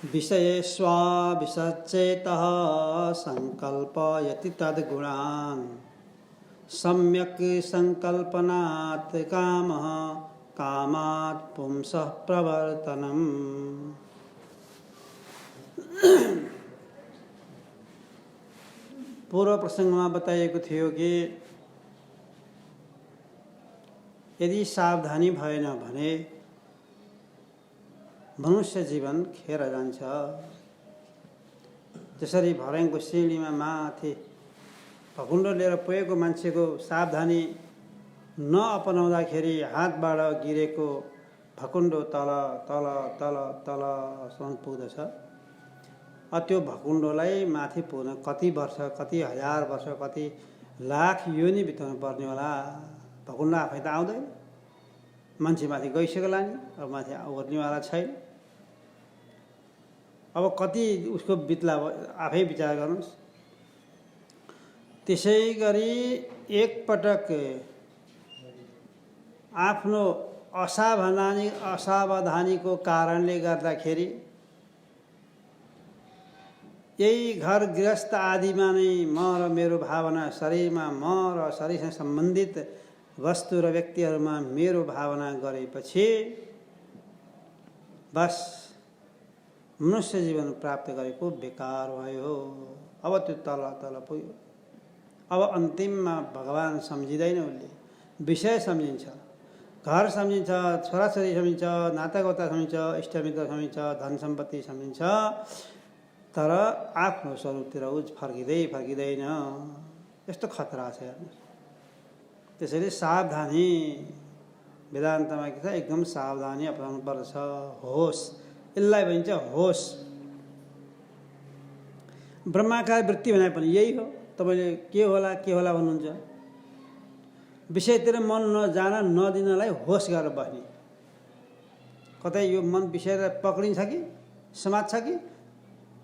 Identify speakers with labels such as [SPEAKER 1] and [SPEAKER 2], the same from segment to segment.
[SPEAKER 1] विषयेष्वाभिषच्चेतः संकल्पयति तद्गुणान् सम्यक् संकल्पनात् कामः कामात् पुंसः प्रवर्तनम्। पूर्व प्रसंगमा बताइएको थियो कि यदि सावधानी भएन भने मनुष्य जीवन खेर जान्छ। त्यसरी भर्याङको सिँढीमा माथि भकुण्डो लिएर पुगेको मान्छेको सावधानी नअपनाउँदाखेरि हातबाट गिरेको भकुण्डो तल तल तल तलसम्म पुग्दछ। त्यो भकुण्डोलाई माथि पुग्न कति वर्ष, कति हजार वर्ष, कति लाख योनि बिताउनु पर्ने होला। भकुण्डो आफै त आउँदैन, मान्छे माथि गइसक्यो नि, अब माथि ओर्नेवाला छैन। अब कति उसको बित्ला आफै विचार गर्नुहोस्। त्यसै गरी एकपटक आफ्नो असावधानीको कारणले गर्दाखेरि यही घर गृहस्थ आदिमा नै म र मेरो भावना, शरीरमा म र शरीरसँग सम्बन्धित वस्तु र व्यक्तिहरूमा मेरो भावना गरेपछि बस मनुष्य जीवन प्राप्त गरेको बेकार भयो। अब त्यो तल तल पुग्यो। अब अन्तिममा भगवान सम्झिँदैन, उसले विषय सम्झिन्छ, घर सम्झिन्छ, छोराछोरी सम्झिन्छ, नातागोता सम्झिन्छ, इष्टमित्र सम्झिन्छ, धन सम्पत्ति सम्झिन्छ, तर आफ्नो स्वरूपतिर उज फर्किँदैन। यस्तो खतरा छ हेर्नुहोस्। त्यसैले सावधानी, वेदान्तमा के छ, एकदम सावधानी अपनाउनु पर्छ। होस, यसलाई भनिन्छ होस। ब्रह्माकार वृत्ति भने पनि यही हो। तपाईँले के होला भन्नुहुन्छ, विषयतिर मन नजान नदिनलाई होस गरेर बस्ने। कतै यो मन विषयलाई पक्रिन्छ कि समात्छ कि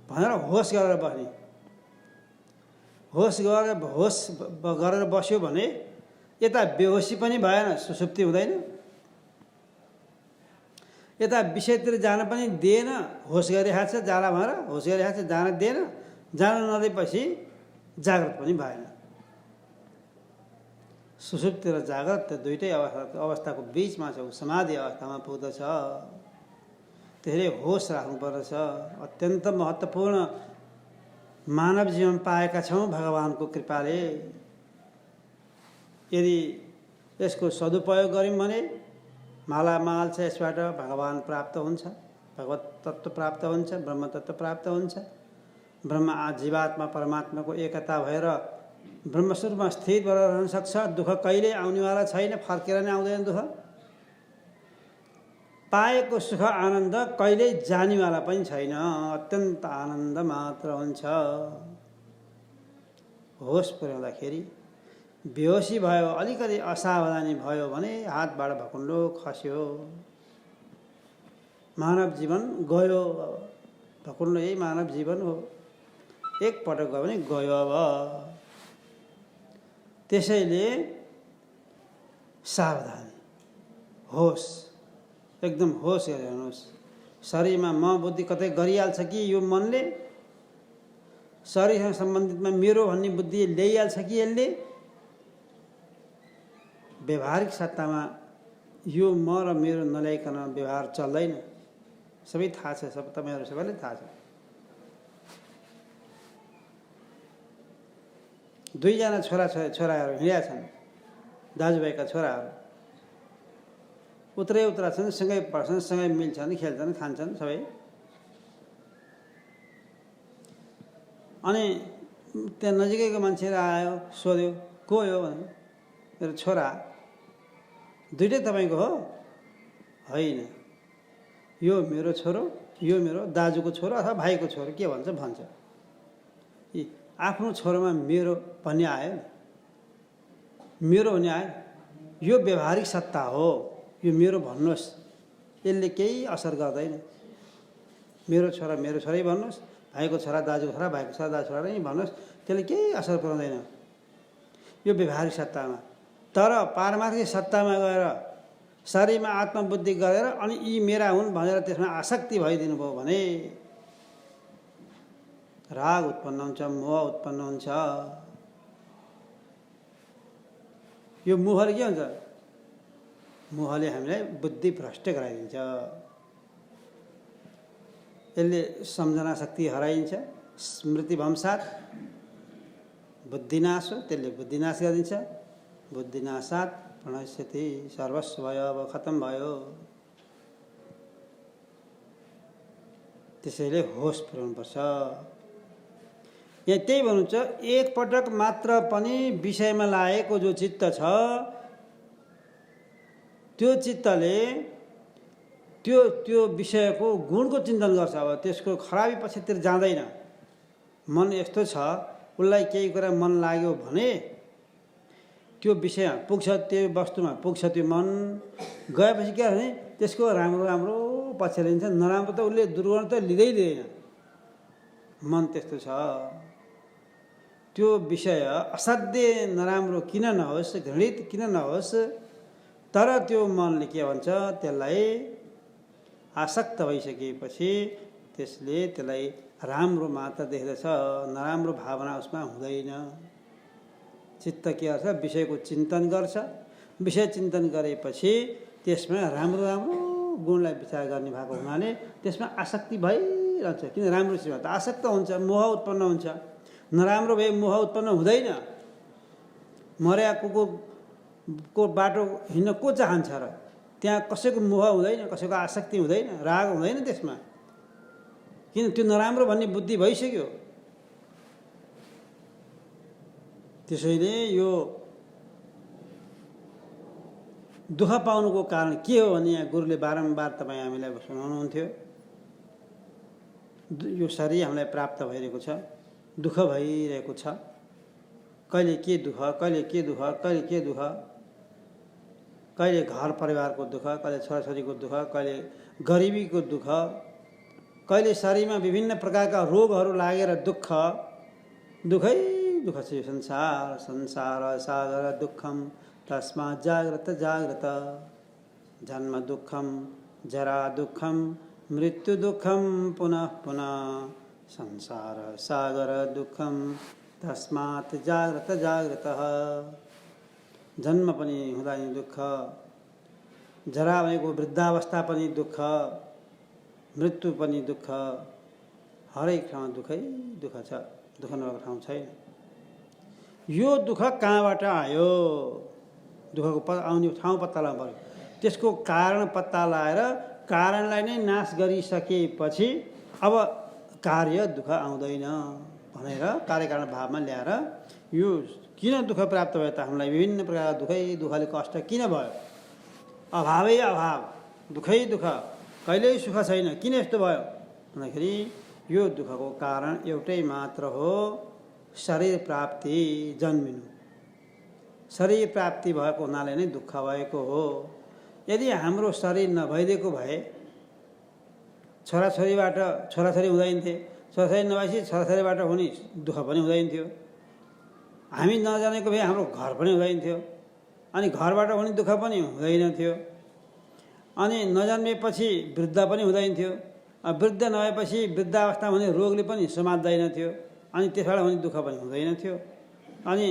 [SPEAKER 1] भनेर होस गरेर बस्ने। होस गरेर बस्यो भने यता बेहोसी पनि भएन, सुसुप्ति हुँदैन, यता विषयतिर जान पनि दिएन, होस गरिरहेको छ जाला भनेर होस गरिरहेको छ, जान दिएन, जान नदिएपछि जागृत पनि भएन। सुसुप्ति र जागृत दुईटै अवस्थाको बिचमा छ, समाधि अवस्थामा पुग्दछ। त्यसैले होस राख्नुपर्दछ। अत्यन्त महत्त्वपूर्ण मानव जीवन पाएका छौँ भगवानको कृपाले। यदि यसको सदुपयोग गऱ्यौँ भने मालामाल छ, यसबाट भगवान प्राप्त हुन्छ, भगवत तत्त्व प्राप्त हुन्छ, ब्रह्म तत्त्व प्राप्त हुन्छ। ब्रह्म जीवात्मा परमात्माको एकता भएर ब्रह्मस्वरूपमा स्थित भएर रहन सक्छ। दुःख कहिल्यै आउनेवाला छैन, फर्केर नै आउँदैन दुःख। पाएको सुख आनन्द कहिल्यै जानेवाला पनि छैन, अत्यन्त आनन्द मात्र हुन्छ। होस पुर्याउँदाखेरि बेहोसी भयो, अलिकति असावधानी भयो भने हातबाट भकुण्डो खस्यो, मानव जीवन गयो। भकुण्डो यही मानव जीवन हो। एकपटक गयो भने गयो। अब त्यसैले सावधानी, होस, एकदम होस गरेर हेर्नुहोस्। शरीरमा म बुद्धि कतै गरिहाल्छ कि यो मनले, शरीरसँग सम्बन्धितमा मेरो भन्ने बुद्धि ल्याइहाल्छ कि यसले। व्यवहारिक सत्तामा यो म र मेरो नल्याइकन व्यवहार चल्दैन। सबै थाहा छ, सब तपाईँहरू सबैलाई थाहा छ। दुईजना छोराहरू हिँडेका छन्, दाजुभाइका छोराहरू उत्रा छन्, सँगै पढ्छन्, सँगै मिल्छन्, खेल्छन्, खान्छन् सबै। अनि त्यहाँ नजिकैको मान्छेहरू आयो, सोध्यो को हो भने, मेरो छोरा। दुइटै तपाईँको हो? होइन, यो मेरो छोरो, यो मेरो दाजुको छोरो अथवा भाइको छोरो, के भन्छ आफ्नो छोरोमा मेरो भन्ने आयो नि, मेरो भन्ने आयो। यो व्यवहारिक सत्ता हो, यो मेरो भन्नुहोस्, यसले केही असर गर्दैन। मेरो छोरा मेरो छोरै भन्नुहोस्, भाइको छोरा दाजुको छोरा, भाइको छोरा दाजु छोरा नै भन्नुहोस्, त्यसले केही असर पुर्याउँदैन यो व्यवहारिक सत्तामा। तर पारमार्थिक सत्तामा गएर शरीरमा आत्मबुद्धि गरेर अनि यी मेरा हुन् भनेर त्यसमा आसक्ति भइदिनु भयो भने राग उत्पन्न हुन्छ, मोह उत्पन्न हुन्छ। यो मोहले के हुन्छ? मोहले हामीलाई बुद्धि भ्रष्ट गराइदिन्छ। यसले सम्झना शक्ति हराइन्छ। स्मृति भंसात बुद्धिनाश हो, त्यसले बुद्धिनाश गरिदिन्छ। बुद्धिनाशात प्रणश्यति, सर्वस्व भयो, अब खत्तम भयो। त्यसैले होस पुर्याउनुपर्छ। यहाँ त्यही भन्नुहुन्छ, एक पटक मात्र पनि विषयमा लागेको जो चित्त छ, त्यो चित्तले त्यो विषयको गुणको चिन्तन गर्छ। अब त्यसको खराबी पछितिर जाँदैन। मन यस्तो छ, उसलाई केही कुरा मन लाग्यो भने त्यो विषयमा पुग्छ, त्यो वस्तुमा पुग्छ। त्यो मन गएपछि के भने त्यसको राम्रो राम्रो पछि लिन्छ, नराम्रो त उसले दुर्गुण त लिँदै लिँदैन। मन त्यस्तो छ। त्यो विषय असाध्य नराम्रो किन नहोस्, घृणित किन नहोस्, तर त्यो मनले के भन्छ, त्यसलाई आसक्त भइसकेपछि त्यसलाई राम्रो मात्र देख्दछ, नराम्रो भावना उसमा हुँदैन। चित्त के गर्छ? विषयको चिन्तन गर्छ। विषय चिन्तन गरेपछि त्यसमा राम्रो राम्रो गुणलाई विचार गर्ने भएको हुनाले त्यसमा आसक्ति भइरहन्छ। किन? राम्रो चिजमा त आसक्त हुन्छ, मोह उत्पन्न हुन्छ। नराम्रो भए मोह उत्पन्न हुँदैन। मर्या कुकुरको बाटो हिँड्न को चाहन्छ र? त्यहाँ कसैको मोह हुँदैन, कसैको आसक्ति हुँदैन, राग हुँदैन त्यसमा। किन? त्यो नराम्रो भन्ने बुद्धि भइसक्यो। त्यसैले यो दुःख पाउनुको कारण के हो भने यहाँ गुरुले बारम्बार तपाईँ हामीलाई सुनाउनुहुन्थ्यो। यो शरीर हामीलाई प्राप्त भइरहेको छ, दुःख भइरहेको छ। कहिले के दुःख, कहिले के दुःख, कहिले के दुःख, कहिले घर परिवारको दुःख, कहिले छोराछोरीको दुःख, कहिले गरिबीको दुःख, कहिले शरीरमा विभिन्न प्रकारका रोगहरू लागेर दुःख। दुःखै दुःख छ यो संसार। संसार सागर दुःखम तस्मात् जाग्रत जाग्रत। जन्म दुःखम, जरा दुःखम, मृत्यु दुःखम पुनः पुनः। संसार सागर दुःखम तस्मात् जाग्रत जाग्रत। जन्म पनि हुँदा नि दुःख, जरा भनेको वृद्धावस्था पनि दुःख, मृत्यु पनि दुःख। हरेक ठाउँमा दुःखै दुःख छ, दुःख नभएको ठाउँ छैन। यो दुःख कहाँबाट आयो? दुःखको आउने ठाउँ पत्ता लाग्नु पर्यो। त्यसको कारण पत्ता लगाएर कारणलाई नै नाश गरिसकेपछि अब कार्य दुःख आउँदैन भनेर कार्यकारण भावमा ल्याएर यो किन दुःख प्राप्त भयो त? हामीलाई विभिन्न प्रकारका दुःखले कष्ट किन भयो? अभावै अभाव, दुःखै दुःख, कहिल्यै सुख छैन। किन यस्तो भयो भन्दाखेरि यो दुःखको कारण एउटै मात्र हो, शरीर प्राप्ति, जन्मिनु। शरीर प्राप्ति भएको हुनाले नै दुःख भएको हो। यदि हाम्रो शरीर नभइदिएको भए छोराछोरीबाट छोराछोरी हुँदैन थिए, छोराछोरी नभएपछि छोराछोरीबाट हुने दुःख पनि हुँदैन थियो। हामी नजानेको भए हाम्रो घर पनि हुँदैन थियो, अनि घरबाट हुने दुःख पनि हुँदैन थियो। अनि नजन्मेपछि वृद्ध पनि हुँदैन थियो, वृद्ध नभएपछि वृद्धावस्था हुने रोगले पनि समात्दैन थियो, अनि त्यसबाट हुने दुःख पनि हुँदैन थियो। अनि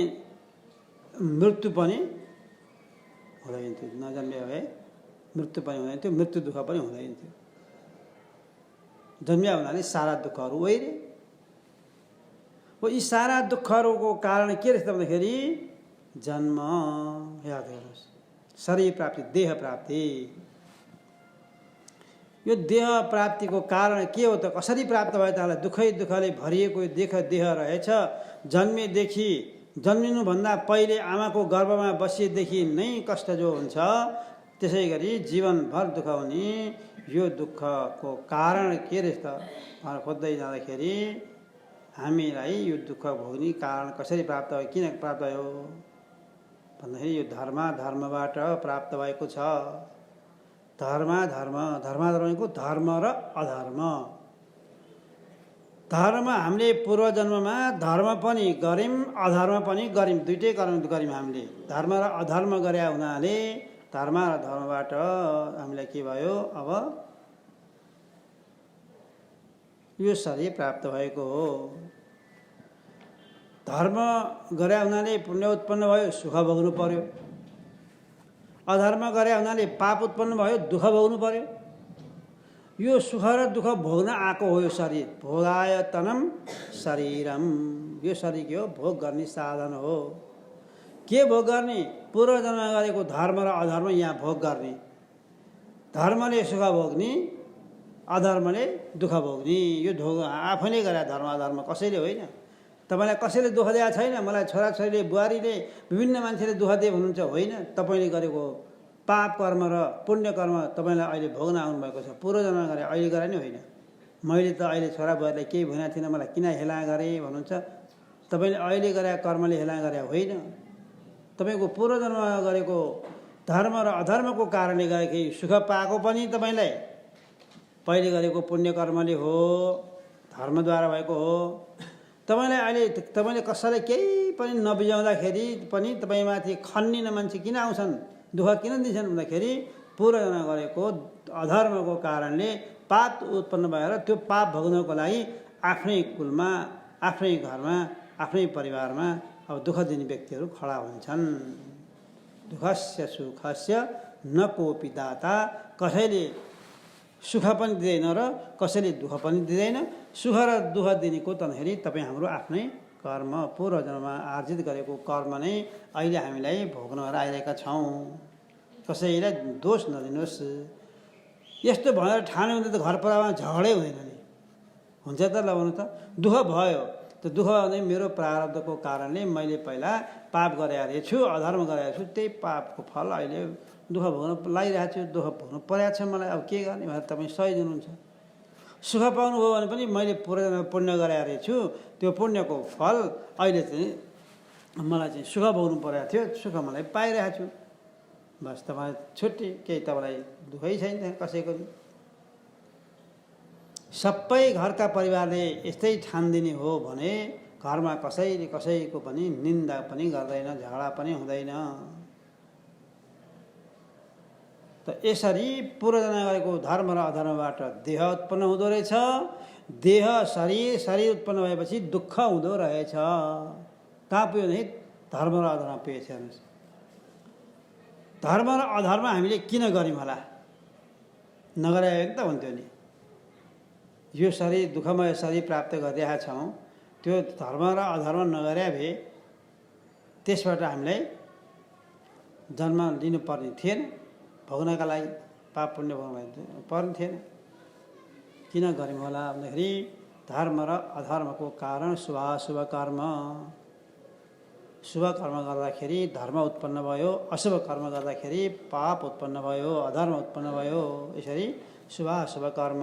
[SPEAKER 1] मृत्यु पनि हुँदैन थियो। नजन्मे भए मृत्यु पनि हुँदैन थियो, मृत्यु दुःख पनि हुँदैन थियो। जन्मिया हुनाले सारा दुःखहरू ओइरे हो। यी सारा दुःखहरूको कारण के रहेछ भन्दाखेरि जन्म। याद गर्नुहोस्, शरीर प्राप्ति, देह प्राप्ति। यो देह प्राप्तिको कारण के हो त? कसरी प्राप्त भयो त? दुःखै दुःखले भरिएको देह रहेछ। जन्मेदेखि, जन्मिनुभन्दा पहिले आमाको गर्भमा बसिएदेखि नै कष्ट जो हुन्छ, त्यसै गरी जीवनभर दुःख हुने यो दुःखको कारण के रहेछ त खोज्दै जाँदाखेरि हामीलाई यो दुःख भोग्ने कारण कसरी प्राप्त भयो, किन प्राप्त भयो भन्दाखेरि यो धर्मबाट प्राप्त भएको छ। धर्म भनेको धर्म र अधर्म। धर्म हामीले पूर्वजन्ममा धर्म पनि गऱ्यौँ, अधर्म पनि गऱ्यौँ, दुइटै गऱ्यौँ हामीले। धर्म र अधर्म गरे हुनाले धर्म र धर्मबाट हामीलाई के भयो? अब यो शरीर प्राप्त भएको हो। धर्म गरे हुनाले पुण्य उत्पन्न भयो, सुख भोग्नु पर्यो। अधर्म गरे हुनाले पाप उत्पन्न भयो, दुःख भोग्नु पर्यो। यो सुख र दुःख भोग्न आएको हो यो शरीर। भोगायतनम शरीरम, यो शरीर के हो? भोग गर्ने साधन हो। के भोग गर्ने? पूर्व जन्म गरेको धर्म र अधर्म यहाँ भोग गर्ने। धर्मले सुख भोग्ने, अधर्मले दुःख भोग्ने। यो आफैले गरे धर्म अधर्म, कसैले होइन। तपाईँलाई कसैले दुःख दिएको छैन। मलाई छोराछोरीले, बुहारीले, विभिन्न मान्छेले दुःख दिए भन्नुहुन्छ, होइन। तपाईँले गरेको पाप कर्म र पुण्य कर्म तपाईँलाई अहिले भोग्न आउनुभएको छ। पूर्व जन्म गरे, अहिले गरे नि होइन। मैले त अहिले छोरा बुहारीलाई केही भनेको थिइनँ, मलाई किन हेला गरेँ भन्नुहुन्छ। तपाईँले अहिले गरेका कर्मले हेला गरे होइन। तपाईँको पूर्व जन्म गरेको धर्म र अधर्मको कारणले गएकै सुख पाएको पनि तपाईँलाई पहिले गरेको पुण्य कर्मले हो, धर्मद्वारा भएको हो। तपाईँले कसैलाई केही पनि नबुझाउँदाखेरि पनि तपाईँमाथि खन्निन मान्छे किन आउँछन्, दुःख किन दिन्छन् भन्दाखेरि पूर्व जन्म गरेको अधर्मको कारणले पाप उत्पन्न भएर त्यो पाप भोग्नको लागि आफ्नै कुलमा, आफ्नै घरमा, आफ्नै परिवारमा अब दुःख दिने व्यक्तिहरू खडा हुन्छन्। दुःखस्य सुखस्य न कोपि दाता, कसैले सुख पनि दिँदैन र कसैले दुःख पनि दिँदैन। सुख र दुःख दिने को तन्खेरि तपाईँ हाम्रो आफ्नै कर्म, पूर्व जन्ममा आर्जित गरेको कर्म नै अहिले हामीलाई भोग्न आइरहेका छौँ। कसैलाई दोष नदिनुहोस्। यस्तो भनेर ठाने हुँदा त घर परिवारमा झगडै हुँदैन नि, हुन्छ त? ल भन्नु त, दुःख भयो त, दुःख नै मेरो प्रारब्धको कारणले मैले पहिला पाप गरेको रहेछु, अधर्म गरेको छु, त्यही पापको फल अहिले दुःख भोग्न लागिरहेको छु, दुःख भोग्नु परेको छ मलाई, अब के गर्ने भनेर तपाईँ सही दिनुहुन्छ। सुख पाउनुभयो भने पनि मैले पूर्व पुण्य गरेको रहेछु, त्यो पुण्यको फल अहिले चाहिँ मलाई चाहिँ सुख भोग्नु परेको थियो, सुख मलाई पाइरहेको छु। बस तपाईँ छुट्टी, केही तपाईँलाई दुःखै छैन कसैको। सबै घरका परिवारले यस्तै ठान्दिने हो भने घरमा कसैले कसैको पनि निन्दा पनि गर्दैन, झगडा पनि हुँदैन। त यसरी पूर्व जन्म गरेको धर्म र अधर्मबाट देह उत्पन्न हुँदो रहेछ। देह शरीर उत्पन्न भएपछि दुःख हुँदो रहेछ। कहाँ पुग्यो भने धर्म र अधर्म पुगेछ। हेर्नुहोस्, धर्म र अधर्म हामीले किन गऱ्यौँ होला? नगरे त हुन्थ्यो नि। यो शरीर दुःखमय शरीर प्राप्त गरिरहेका छौँ, त्यो धर्म र अधर्म नगरे भए त्यसबाट हामीलाई जन्म लिनुपर्ने थिएन। भोग्नका लागि पाप पुण्य भोग्नु पर्ने थिएन। किन गऱ्यौँ होला भन्दाखेरि धर्म र अधर्मको कारण शुभाशुभ कर्म। शुभ कर्म गर्दाखेरि धर्म उत्पन्न भयो, अशुभ कर्म गर्दाखेरि पाप उत्पन्न भयो, अधर्म उत्पन्न भयो। यसरी शुभाशुभ कर्म,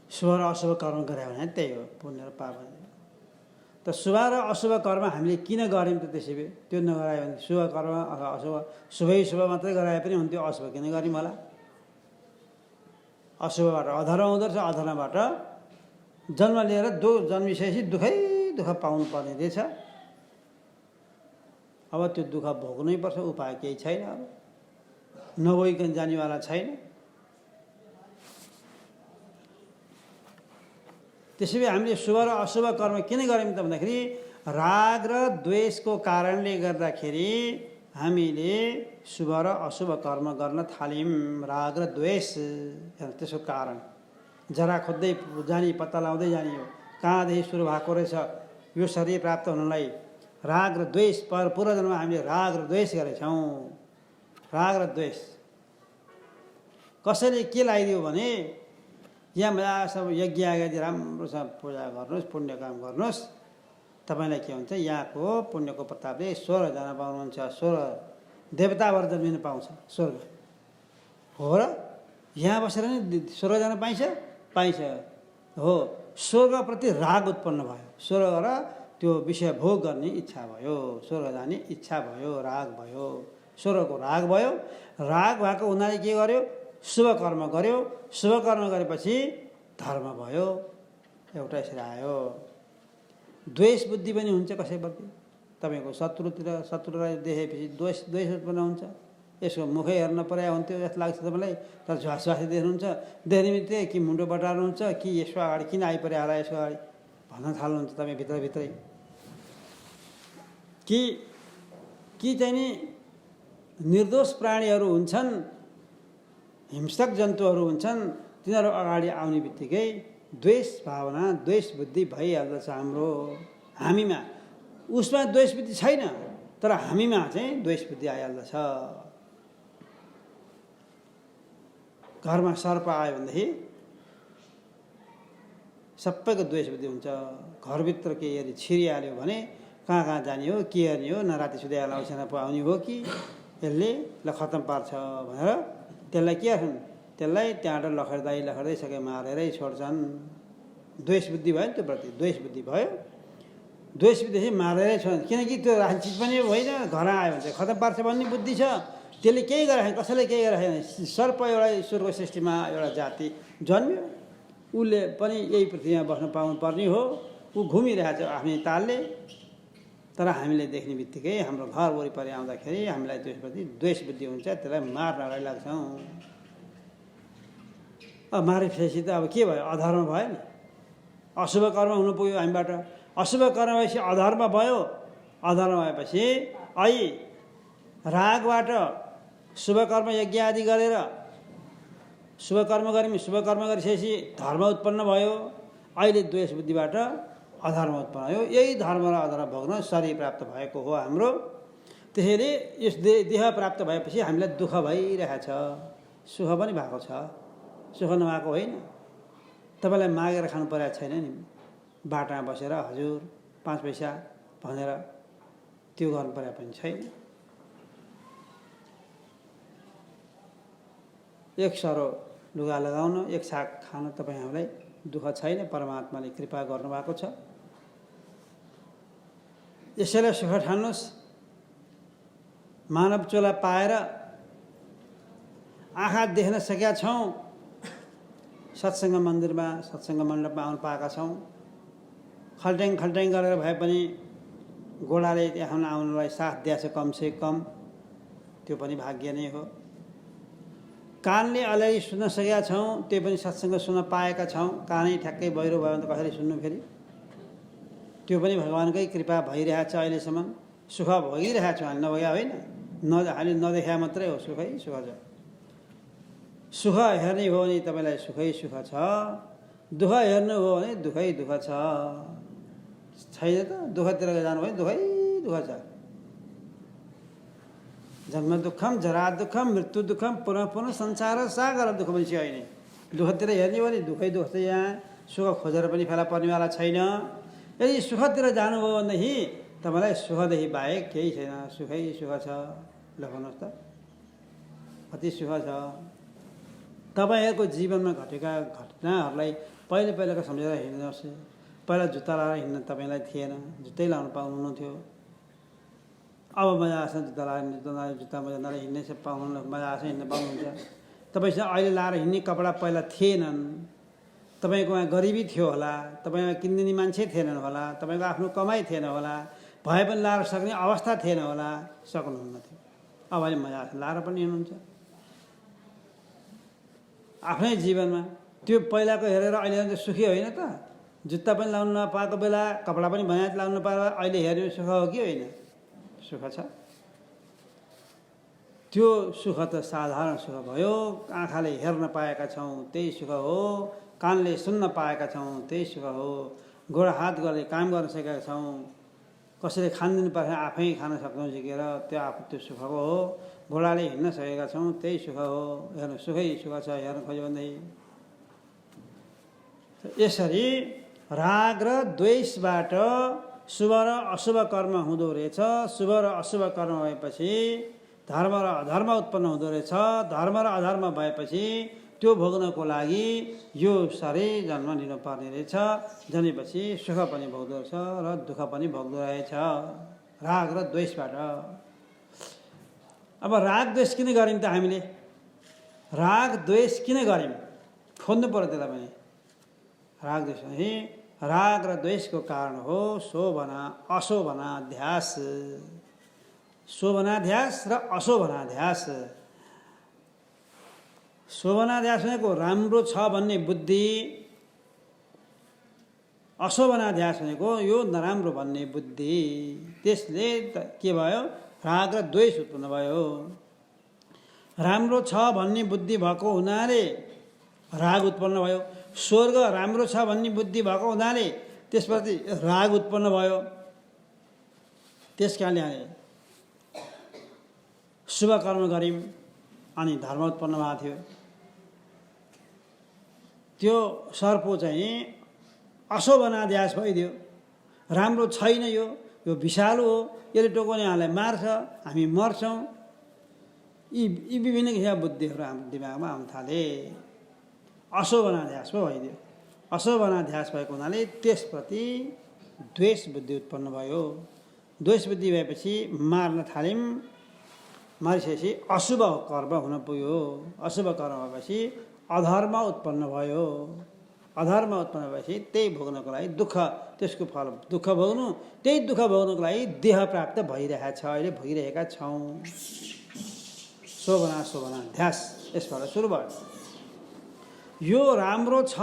[SPEAKER 1] शुभ र अशुभ कर्म गरे भने त्यही हो पुण्य र पाप। त शुभ र अशुभ कर्म हामीले किन गऱ्यौँ त? त्यसै भए त्यो नगरायो भने शुभ कर्म अथवा अशुभ, शुभै शुभ मात्रै गराए पनि हुन्थ्यो, अशुभ किन गऱ्यौँ होला? अशुभबाट अधर्म हुँदो रहेछ, अधर्मबाट जन्म लिएर जन्मिसकेपछि दुःख पाउनु पर्ने रहेछ। अब त्यो दुःख भोग्नै पर्छ, उपाय केही छैन। अब नभइकन जानेवाला छैन। त्यसैले हामीले शुभ र अशुभ कर्म किन गऱ्यौँ त भन्दाखेरि राग र द्वेषको कारणले गर्दाखेरि हामीले शुभ र अशुभ कर्म गर्न थाल्यौँ। राग र द्वेष त्यसको कारण जरा खोज्दै जाने, पत्ता लगाउँदै जाने हो कहाँदेखि सुरु भएको रहेछ यो शरीर प्राप्त हुनलाई। राग र द्वेष, पूर्व जन्ममा हामीले राग र द्वेष गरेछौँ। राग र द्वेष कसैले के लगाइदियो भने यहाँ सब यज्ञ आदि राम्रोसँग पूजा गर्नुहोस्, पुण्य काम गर्नुहोस्, तपाईँलाई के हुन्छ, यहाँको पुण्यको प्रतापले 16 जना पाउनुहुन्छ, 16 देवताबाट जन्मिन पाउँछ स्वर्ग हो र? यहाँ बसेर नि 16 जना पाइन्छ हो। स्वर्गप्रति राग उत्पन्न भयो, स्वर्ग र त्यो विषय भोग गर्ने इच्छा भयो, स्वर्ग जाने इच्छा भयो, राग भयो, स्वर्गको राग भयो। राग भएको हुनाले के गर्यो? शुभ कर्म गर्यो। शुभ कर्म गरेपछि धर्म भयो, एउटा यसरी आयो। द्वेष बुद्धि पनि हुन्छ कसैप्रति, तपाईँको शत्रुलाई देखेपछि द्वेष उत्पन्न हुन्छ। यसको मुखै हेर्न पर्या हुन्थ्यो जस्तो लाग्छ तपाईँलाई। तर झ्वासझ्वासी देख्नुहुन्छ, देख्ने बित्तिकै कि मुन्टो बटार्नुहुन्छ कि यसको अगाडि किन आइपऱ्यो होला यसको अगाडि भन्न थाल्नुहुन्छ तपाईँ भित्रभित्रै। कि चाहिँ नि निर्दोष प्राणीहरू हुन्छन्, हिंसक जन्तुहरू हुन्छन्, तिनीहरू अगाडि आउने बित्तिकै द्वेष भावना, द्वेष बुद्धि भइहाल्दछ हामीमा। उसमा द्वेष बुद्धि छैन, तर हामीमा चाहिँ द्वेष बुद्धि आइहाल्दछ। घरमा सर्प आयो भनेदेखि सबैको द्वेष बुद्धि हुन्छ। घरभित्र के यदि छिरिहाल्यो भने कहाँ कहाँ जाने हो, के गर्ने हो, न राति सुत्दै लाउसेना पो आउने हो कि यसले ल खत्तम पार्छ भनेर त्यसलाई के गर्छन्, त्यसलाई त्यहाँबाट लखड्दै सके मारेरै छोड्छन्। द्वेष बुद्धि भयो नि त्यो प्रति, द्वेष बुद्धि भयो। द्वेष बुद्धि चाहिँ मारेरै छोड्छन्, किनकि त्यो राख्ने चिज पनि होइन, घर आयो भने चाहिँ खत्तम पार्छ भन्ने बुद्धि छ। त्यसले केही गरेन, कसैले केही गरेन। सर्प एउटा ईश्वरको सृष्टिमा एउटा जाति जन्मियो, उसले पनि यही पृथ्वीमा बस्न पाउनु पर्ने हो। ऊ घुमिरहेछ आफ्नै तालले। तर हामीले देख्ने बित्तिकै हाम्रो घर वरिपरि आउँदाखेरि हामीलाई त्यसप्रति द्वेष बुद्धि हुन्छ, त्यसलाई मार्न अगाडि लाग्छौँ। अब मारेपछि त अब के भयो, अधर्म भयो नि, अशुभ कर्म हुनु पुग्यो हामीबाट। अशुभ कर्म भएपछि अधर्म भयो। अधर्म भएपछि अहिले रागबाट शुभ कर्म यज्ञ आदि गरेर शुभ कर्म गऱ्यौँ, शुभ कर्म गरिसकेपछि धर्म उत्पन्न भयो। अहिले द्वेष बुद्धिबाट अधर्म उत्पन्न भयो। यही धर्म र अधर्म भोग्न शरीर प्राप्त भएको हो हाम्रो। त्यसैले यस देह प्राप्त भएपछि हामीलाई दुःख भइरहेछ, सुख पनि भएको छ, सुख नभएको होइन। तपाईँलाई मागेर खानु परेको छैन नि, बाटामा बसेर हजुर 5 पैसा भनेर त्यो गर्नु परेको पनि छैन। एक सरो लुगा लगाउन, एक साग खान तपाईँ हामीलाई दुःख छैन, परमात्माले कृपा गर्नुभएको छ। यसैलाई सुख ठान्नुहोस्। मानव चोला पाएर आँखा देख्न सकेका छौँ, सत्सङ्ग मन्दिरमा सत्सङ्ग मण्डपमा आउनु पाएका छौँ। खल्ट्याङ गरेर भए पनि गोडाले त्यहाँ आउनलाई साथ दिएछ कमसे कम, त्यो पनि भाग्य नै हो। कानले अलिअलि सुन्न सकेका छौँ, त्यो पनि सत्सङ्ग सुन्न पाएका छौँ। कानै ठ्याक्कै बहिरो भयो भने त कसरी सुन्नु फेरि, त्यो पनि भगवान्कै कृपा भइरहेछ। अहिलेसम्म सुख भोगिरहेको छौँ, हामी नभोगे होइन, हामीले नदेखा मात्रै हो, सुखै सुख छ। सुख हेर्ने हो भने तपाईँलाई सुखै सुख छ, दुःख हेर्नु हो भने दुःखै दुःख छ। छैन त, दुःखतिर जानुभयो भने दुःखै दुःख छ। जन्म दुःखम, जरा दुःखम, मृत्यु दुःखम, पुनः पुनः संसार सागर दुःख पनि होइन। दुःखतिर हेर्ने हो भने दुःखै दुःख छ। यहाँ सुख खोजेर पनि फेला पर्नेवाला छैन। यदि सुखतिर जानुभयो भनेदेखि तपाईँलाई सुखदेखि बाहेक केही छैन, सुखै सुख छ। ल भन्नुहोस् त, कति सुख छ। तपाईँहरूको जीवनमा घटेका घटनाहरूलाई पहिलाको सम्झेर हिँड्नुहोस्। पहिला जुत्ता लगाएर हिँड्न तपाईँलाई थिएन, जुत्तै लाउनु पाउनुहुन्थ्यो। अब मजा आउँछ जुत्ता लगाएर, जुत्ता मजा नलाएर हिँड्नै पाउनु, मजा आउँछ हिँड्न पाउनुहुन्छ। तपाईँसँग अहिले लाएर हिँड्ने कपडा पहिला थिएनन्। तपाईँकोमा गरिबी थियो होला, तपाईँमा किन्दिने मान्छे थिएनन् होला, तपाईँको आफ्नो कमाइ थिएन होला, भए पनि लाएर सक्ने अवस्था थिएन होला, सक्नुहुन्न थियो। अब अहिले मजा आउँछ, लाएर पनि हिँड्नुहुन्छ। आफ्नै जीवनमा त्यो पहिलाको हेरेर अहिले सुखी होइन त। जुत्ता पनि लाउनु नपाएको बेला, कपडा पनि बनाएर लाउनु नपाएर अहिले हेर्ने सुख हो कि होइन? सुख छ। त्यो सुख त साधारण सुख भयो। आँखाले हेर्न पाएका छौँ त्यही सुख हो, कानले सुन्न पाएका छौँ त्यही सुख हो, गोडा हात गर्दै काम गर्न सकेका छौँ, कसैले खानदिनु पर्छ आफै खान सक्छौँ सिकेर, त्यो आफू त्यो सुख हो। घोडाले हिँड्न सकेका छौँ त्यही सुख हो। हेर्नु सुखै सुख छ हेर्न खोज्यो भनेदेखि। यसरी राग र द्वेषबाट शुभ र अशुभ कर्म हुँदो रहेछ। शुभ र अशुभ कर्म भएपछि धर्म र अधर्म उत्पन्न हुँदो रहेछ। धर्म र अधर्म भएपछि त्यो भोग्नको लागि यो शरीर जन्म लिनुपर्ने रहेछ। जन्मेपछि सुख पनि भोग्दो रहेछ र दुःख पनि भोग्दो रहेछ, राग र द्वेषबाट। अब राग द्वेष किन गऱ्यौँ त हामीले? राग द्वेष किन गऱ्यौँ खोज्नु पर्यो त्यसलाई पनि। राग द्वेष भने राग र द्वेषको कारण हो शोभना अशोभना ध्यास। शोभनाध्यास र अशोभनाध्यास। शोभनाध्यास भनेको राम्रो छ भन्ने बुद्धि, अशोभनाध्यास भनेको यो नराम्रो भन्ने बुद्धि। त्यसले के भयो? राग र द्वेष उत्पन्न भयो। राम्रो छ भन्ने बुद्धि भएको हुनाले राग उत्पन्न भयो। स्वर्ग राम्रो छ भन्ने बुद्धि भएको हुनाले त्यसपछि राग उत्पन्न भयो। त्यस कारणले शुभ कर्म गऱ्यौँ अनि धर्म उत्पन्न भएको थियो। त्यो सर्पो चाहिँ अशोभनाध्यास भइदियो। राम्रो छैन, यो विषालु हो, यसले टोकाउने हामीलाई मार्छ, हामी मर्छौँ। यी विभिन्न किसिमका बुद्धिहरू हाम्रो दिमागमा आउन थाले। अशोभनाध्यास पो भइदियो। अशोभनाध्यास भएको हुनाले त्यसप्रति द्वेष बुद्धि उत्पन्न भयो। द्वेष बुद्धि भएपछि मार्न थाल्यौँ। मारिसकेपछि अशुभ कर्म हुन पुग्यो। अशुभ कर्म भएपछि अधर्म उत्पन्न भयो। अधर्म उत्पन्न भएपछि त्यही भोग्नको लागि दुःख, त्यसको फल दुःख भोग्नु, त्यही दुःख भोग्नको लागि देह प्राप्त भइरहेको छ, अहिले भोगिरहेका छौँ। शोभना शोभनाध्यास यसबाट सुरु भयो। यो राम्रो छ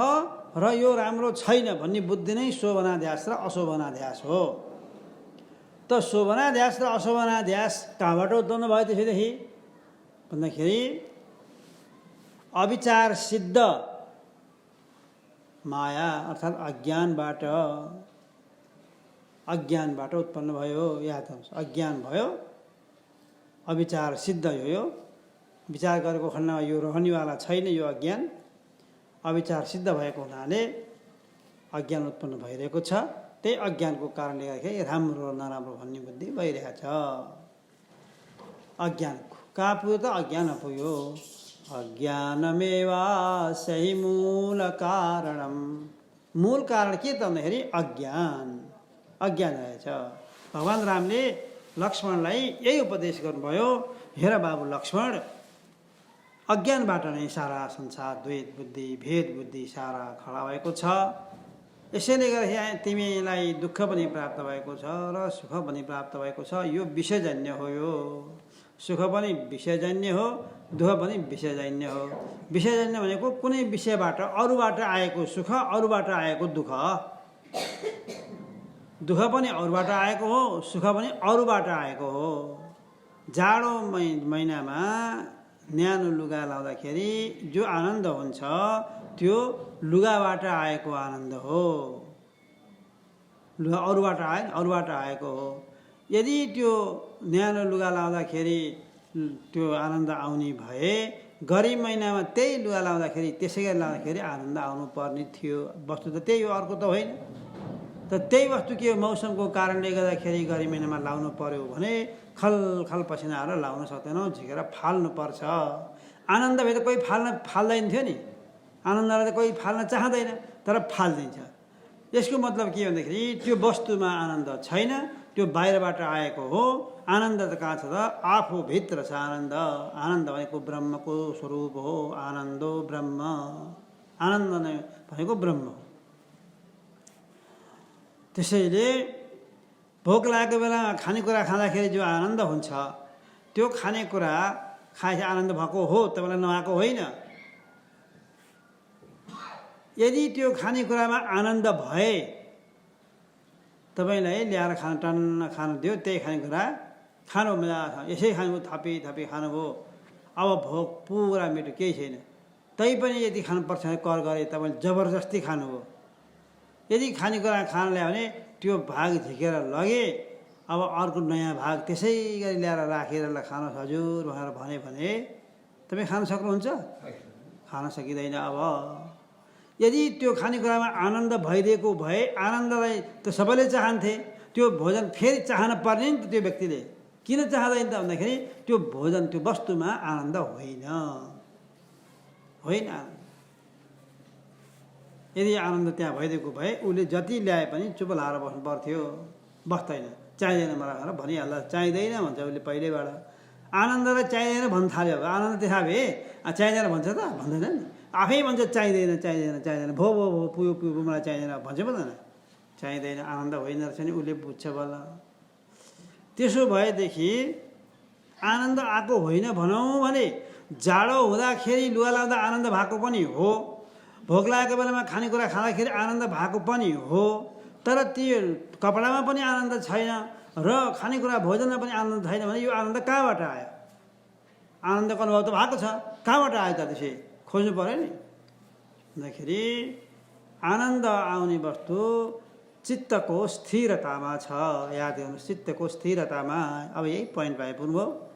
[SPEAKER 1] र यो राम्रो छैन भन्ने बुद्धि नै शोभनाध्यास र अशोभनाध्यास हो। त शोभनाध्यास र अशोभनाध्यास कहाँबाट उत्पन्न भयो त्यसैदेखि भन्दाखेरि अविचार सिद्ध माया अर्थात् अज्ञानबाट उत्पन्न भयो। याद आउँछ, अज्ञान भयो, अविचार सिद्ध हो। यो विचार गरेको खण्डमा यो रहनेवाला छैन। यो अज्ञान अविचार सिद्ध भएको हुनाले अज्ञान उत्पन्न भइरहेको छ। त्यही अज्ञानको कारणले गर्दाखेरि राम्रो र नराम्रो भन्ने बुद्धि भइरहेको छ। अज्ञानको कहाँ पुग्यो त? अज्ञान पुग्यो। अज्ञानमेवा सही मूल कारणम। मूल कारण के त भन्दाखेरि अज्ञान रहेछ। भगवान रामले लक्ष्मणलाई यही उपदेश गर्नुभयो, हेर बाबु लक्ष्मण, अज्ञानबाट नै सारा संसार द्वैत बुद्धि, भेद बुद्धि सारा खडा भएको छ। यसैले गर्दा तिमीलाई दुःख पनि प्राप्त भएको छ र सुख पनि प्राप्त भएको छ। यो विषयजन्य हो। यो सुख पनि विषयजन्य हो, दुःख पनि विषयजन्य हो। विषयजन्य भनेको कुनै विषयबाट, अरूबाट आएको सुख, अरूबाट आएको दुःख। दुःख पनि अरूबाट आएको हो, सुख पनि अरूबाट आएको हो। जाडो महिनामा न्यानो लुगा लाउँदाखेरि जो आनन्द हुन्छ त्यो लुगाबाट आएको आनन्द हो। लुगा अरूबाट आएको हो। यदि त्यो न्यानो लुगा लाउँदाखेरि त्यो आनन्द आउने भए गरम महिनामा त्यही लुगा लाउँदाखेरि, त्यसै गरी लाउँदाखेरि आनन्द आउनु पर्ने थियो। वस्तु त त्यही हो, अर्को त होइन। त त्यही वस्तु के हो? मौसमको कारणले गर्दाखेरि गरम महिनामा लाउनु पर्यो भने खल पसिना आएर लाउन सक्दैनौँ, झिकेर फाल्नु पर्छ। आनन्द भए त कोही फाल्दैन थियो नि। आनन्दलाई त कोही फाल्न चाहँदैन, तर फालिदिन्छ। यसको मतलब के भन्दाखेरि त्यो वस्तुमा आनन्द छैन, त्यो बाहिरबाट आएको हो। आनन्द त कहाँ छ त? आफूभित्र छ आनन्द। आनन्द भनेको ब्रह्मको स्वरूप हो। आनन्दो ब्रह्म। आनन्द नै भनेको ब्रह्म हो। त्यसैले भोक लागेको बेलामा खानेकुरा खाँदाखेरि जो आनन्द हुन्छ, त्यो खानेकुरा खाएपछि आनन्द भएको हो, तपाईँलाई नभएको होइन। यदि त्यो खानेकुरामा आनन्द भए तपाईँलाई ल्याएर टन्न खानु दियो, त्यही खानेकुरा खानु मजा छ, यसै खानु थापी खानुभयो। अब भोक पुरा मिठो केही छैन, तैपनि यदि खानुपर्छ भने कर गरे तपाईँले जबरजस्ती खानुभयो। यदि खानेकुरा खान ल्यायो भने त्यो भाग झिकेर लगे, अब अर्को नयाँ भाग त्यसै गरी ल्याएर राखेर खानुहोस् हजुर भनेर भने तपाईँ खान सक्नुहुन्छ? खान सकिँदैन। अब यदि त्यो खानेकुरामा आनन्द भइदिएको भए, आनन्दलाई त सबैले चाहन्थे, त्यो भोजन फेरि चाहन पर्ने नि त त्यो व्यक्तिले। किन चाहँदैन त भन्दाखेरि त्यो भोजन, त्यो वस्तुमा आनन्द होइन। यदि आनन्द त्यहाँ भइदिएको भए उसले जति ल्याए पनि चुप लाएर बस्नु पर्थ्यो। बस्दैन, चाहिँदैन मलाई भनेर भनिहाल्दा चाहिँदैन भन्छ उसले पहिल्यैबाट। आनन्दलाई चाहिँदैन भन्न थाल्यो। अब आनन्द त्यहाँ भए चाहिँदैन भन्छ त? भन्दैन नि। आफै भन्छ चाहिँदैन भो पुग्यो मलाई चाहिँदैन भन्छ भन्दैन। चाहिँदैन, आनन्द होइन रहेछ नि, उसले बुझ्छ बल्ल। त्यसो भएदेखि आनन्द आएको होइन भनौँ भने जाडो हुँदाखेरि लुगा लाउँदा आनन्द भएको पनि हो, भोक लागेको बेलामा खानेकुरा खाँदाखेरि आनन्द भएको पनि हो, तर त्यो कपडामा पनि आनन्द छैन र खानेकुरा भोजनमा पनि आनन्द छैन भने यो आनन्द कहाँबाट आयो? आनन्दको अनुभव त भएको छ, कहाँबाट आयो त? त्यसै खोज्नु पऱ्यो नि। भन्दाखेरि आनन्द आउने वस्तु चित्तको स्थिरतामा छ। याद गर्नुहोस्, चित्तको स्थिरतामा। अब यही पोइन्ट आइपुग्नुभयो।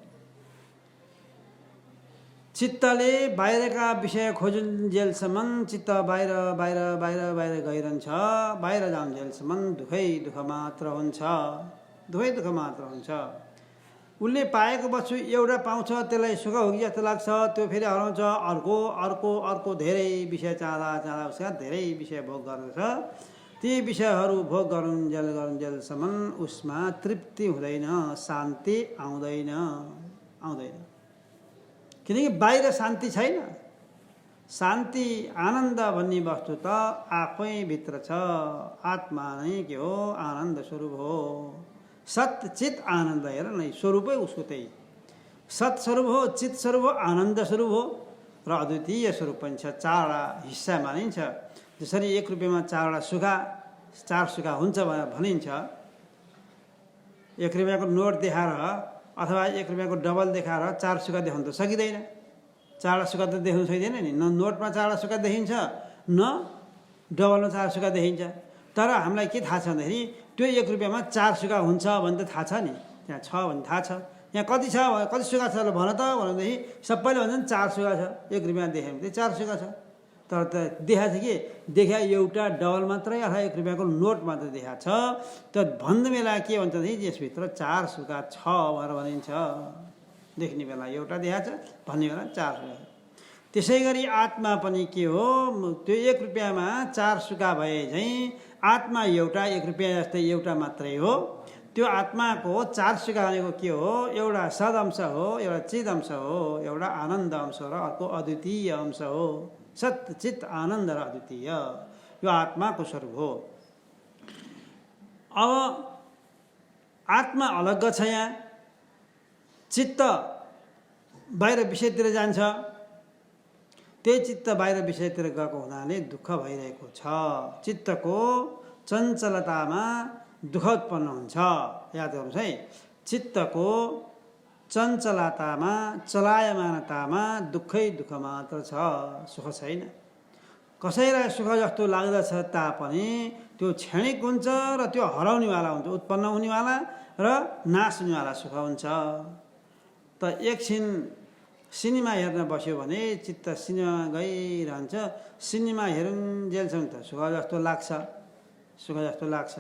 [SPEAKER 1] चित्तले बाहिरका विषय खोजुन्जेलसम्म चित्त बाहिर बाहिर बाहिर बाहिर गइरहन्छ। बाहिर जाउन्जेलसम्म दुःखै दुःख मात्र हुन्छ, दुःखै दुःख मात्र हुन्छ। उसले पाएको वस्तु एउटा पाउँछ, त्यसलाई सुख हो कि जस्तो लाग्छ, त्यो फेरि हराउँछ, अर्को अर्को अर्को धेरै विषय चाहँदा चाहँदा उसका धेरै विषय भोग गर्दछ। ती विषयहरू भोग गरुन्जेलसम्म उसमा तृप्ति हुँदैन, शान्ति आउँदैन। किनकि बाहिर शान्ति छैन। शान्ति आनन्द भन्ने वस्तु त आफै भित्र छ। आत्मा नै के हो? आनन्द स्वरूप हो। सत चित आनन्द। हेर न, स्वरूपै उसको त्यही सत स्वरूप हो, चित स्वरूप हो, आनन्द स्वरूप हो र अद्वितीय स्वरूप पनि छ। चारवटा हिस्सा मानिन्छ। जसरी 1 रुपियाँमा 4वटा सुगा, 4 सुगा हुन्छ भनेर भनिन्छ। 1 रुपियाँको नोट देखाएर अथवा 1 रुपियाँको डबल देखाएर 4 सुगा देखाउन त सकिँदैन। 4वटा सुगा त देखाउन सकिँदैन नि। न नोटमा 4वटा सुगा देखिन्छ, न डबलमा 4 सुगा देखिन्छ। तर हामीलाई के थाहा छ भन्दाखेरि त्यो 1 रुपियाँमा 4 सुगा हुन्छ भने त थाहा छ नि, त्यहाँ छ भने थाहा छ। यहाँ कति छ, कति सुगा छ भन त भनेदेखि सबैले भन्छन् 4 सुगा छ। 1 रुपियाँ देख्यो भने 4 सुगा छ। तर त देखाएको छ कि देखा एउटा डबल मात्रै अथवा 1 रुपियाँको नोट मात्रै देखाएको छ। त भन्ने बेला के भन्छ भने यसभित्र 4 सुगा छ भनेर भनिन्छ। देख्ने बेला एउटा देखाएको छ, भन्ने बेला 4 सुगा। त्यसै गरी आत्मा पनि के हो? त्यो 1 रुपियाँमा 4 सुगा भए झैँ आत्मा एउटा 1 रुपियाँ जस्तै एउटा मात्रै हो। त्यो आत्माको 4 सुगा भनेको के हो? एउटा सद अंश हो, एउटा चित अंश हो, एउटा आनन्द अंश र अर्को अद्वितीय अंश हो। सत चित आनन्द र अद्वितीय यो आत्माको स्वरूप हो। अब आत्मा अलग छ। यहाँ चित्त बाहिर विषयतिर जान्छ। त्यही चित्त बाहिर विषयतिर गएको हुनाले दुःख भइरहेको छ। चित्तको चञ्चलतामा दुःख उत्पन्न हुन्छ। याद गर्नुहोस् है, चित्तको चञ्चलतामा, चलायमानतामा दुःखै दुःख मात्र छ, सुख छैन। कसैलाई सुख जस्तो लाग्दछ तापनि त्यो क्षणिक हुन्छ र त्यो हराउनेवाला हुन्छ, उत्पन्न हुनेवाला र नाश हुनेवाला सुख हुन्छ। त एकछिन सिनेमा हेर्न बस्यो भने चित्त सिनेमा गइरहन्छ। सिनेमा हेरुन्जेलसम्म त सुख जस्तो लाग्छ, सुख जस्तो लाग्छ।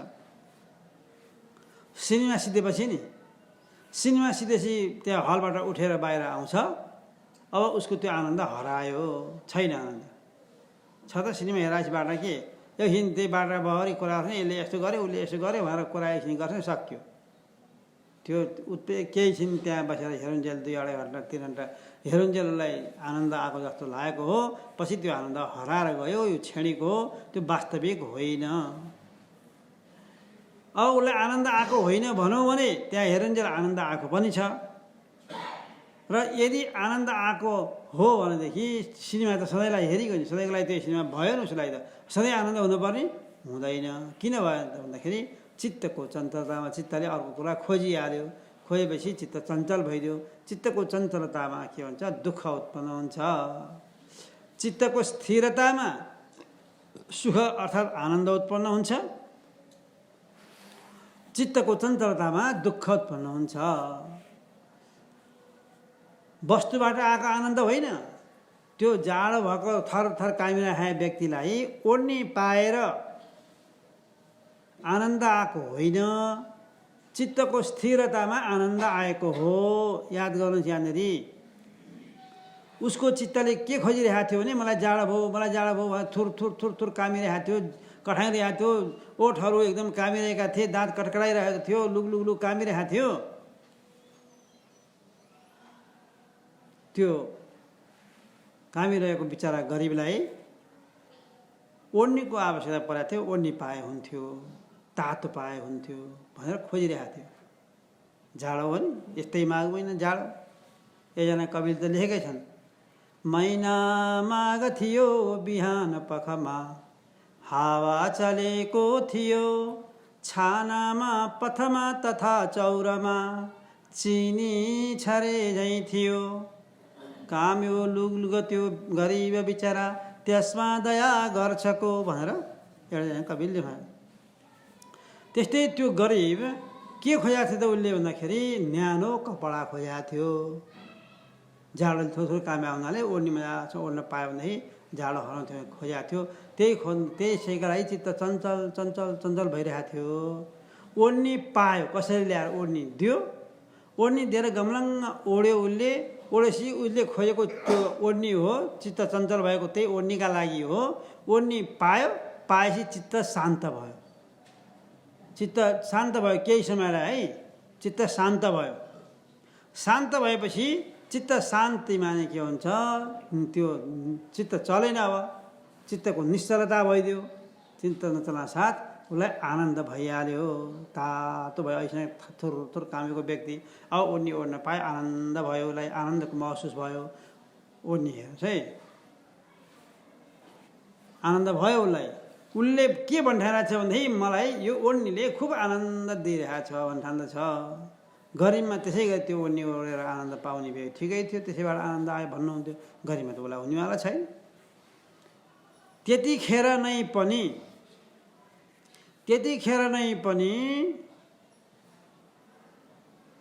[SPEAKER 1] सिनेमा सिद्धेपछि नि, सिनेमा सिद्धेपछि त्यहाँ हलबाट उठेर बाहिर आउँछ। अब उसको त्यो आनन्द हरायो, छैन आनन्द। छ त सिनेमा हेराएछिबाट के एकछिन त्यही बाटो बहरी कुरा गर्छ, यसले यस्तो गर्यो उसले यस्तो गर्यो भनेर कुरा एकछिन गर्छ, सक्यो। त्यो केही छिन त्यहाँ बसेर हेरुन्जेल 2-2.5 घन्टा 3 घन्टा हेरुन्जेललाई आनन्द आएको जस्तो लागेको हो। पछि त्यो आनन्द हराएर गयो। यो क्षणिक हो, त्यो वास्तविक होइन। अब उसलाई आनन्द आएको होइन भनौँ भने त्यहाँ हेरुन्जेल आनन्द आएको पनि छ। र यदि आनन्द आएको हो भनेदेखि सिनेमा त सधैँलाई हेरिगयो नि, सधैँको लागि त्यो सिनेमा भयो नि, उसलाई त सधैँ आनन्द हुनुपर्ने हुँदैन। किन भयो त भन्दाखेरि चित्तको चञ्चलतामा चित्तले अर्को कुरा खोजिहाल्यो। खोजेपछि चित्त चञ्चल भइदियो। चित्तको चञ्चलतामा के हुन्छ? दुःख उत्पन्न हुन्छ। चित्तको स्थिरतामा सुख अर्थात् आनन्द उत्पन्न हुन्छ। चित्तको चञ्चलतामा दुःख उत्पन्न हुन्छ। वस्तुबाट आएको आनन्द होइन। त्यो जाडो भएको थर थर कामिरहेको व्यक्तिलाई ओढ्ने पाएर आनन्द आएको होइन, चित्तको स्थिरतामा आनन्द आएको हो। याद गर्नुहोस्, यहाँनिर उसको चित्तले के खोजिरहेको थियो भने मलाई जाडो भयो, मलाई जाडो भयो भनेर थुर थुर थुर थुर कामिरहेको थियो, कठाइरहेको थियो, ओठहरू एकदम कामिरहेका थिए, दाँत कटकडाइरहेको थियो, लुगलुग कामिरहेको थियो। त्यो कामिरहेको बिचरा गरिबलाई ओढ्नेको आवश्यकता परेको थियो, ओढ्ने पाए हुन्थ्यो, तातो पाए हुन्थ्यो भनेर खोजिरहेको थियो। जाडो हो नि, यस्तै माघ महिना जाडो। एकजना कविले त लेखेकै छन्, महिना माघ थियो बिहान पखमा, हावा चलेको थियो छानामा पथमा तथा चौरमा, चिनी छरे झैँ थियो, काम्यो लुगत्यो गरिब बिचरा, त्यसमा दया गर्छको भनेर एउटा कविले लेखायो। त्यस्तै त्यो गरिब के खोजेको थियो त उसले भन्दाखेरि न्यानो कपडा खोजेको थियो। जाडो थोरै थोरै काम आउनाले ओढ्ने मजा छ, ओढ्न पायो भनेदेखि जाडो हराउँथ्यो खोजेको थियो। त्यसैका लागि चित्त चञ्चल चञ्चल चञ्चल भइरहेको थियो। ओढ्ने पायो, कसैले ल्याएर ओढ्ने दियो, ओढ्ने दिएर गमलङ्ग ओढ्यो उसले। ओढेपछि उसले खोजेको त्यो ओढ्ने हो, चित्त चञ्चल भएको त्यही ओढ्नेका लागि हो। ओढ्ने पायो, पाएपछि चित्त शान्त भयो। चित्त शान्त भयो केही समयलाई है, चित्त शान्त भयो। शान्त भएपछि चित्त शान्ति माने के हुन्छ, त्यो चित्त चलेन, अब चित्तको निश्चलता भइदियो। चित्त नचल्न साथ उसलाई आनन्द भइहाल्यो, तातो भयो। ऐसँग थोर थोर कामेको व्यक्ति अब ओढ्न पायो, आनन्द भयो, उसलाई आनन्दको महसुस भयो। ओढ्ने हेर्नुहोस् है, आनन्द भयो उसलाई। उसले के भन्ठानेको छ भनेदेखि मलाई यो ओढ्नेले खुब आनन्द दिइरहेको छ भन्ठान्दछ। गरिबमा त्यसै गरी त्यो ओढ्ने ओढेर आनन्द पाउने भए ठिकै थियो, त्यसैबाट आनन्द आयो भन्नुहुन्थ्यो। गरिबमा त उसलाई हुनेवाला छैन। त्यतिखेर नै पनि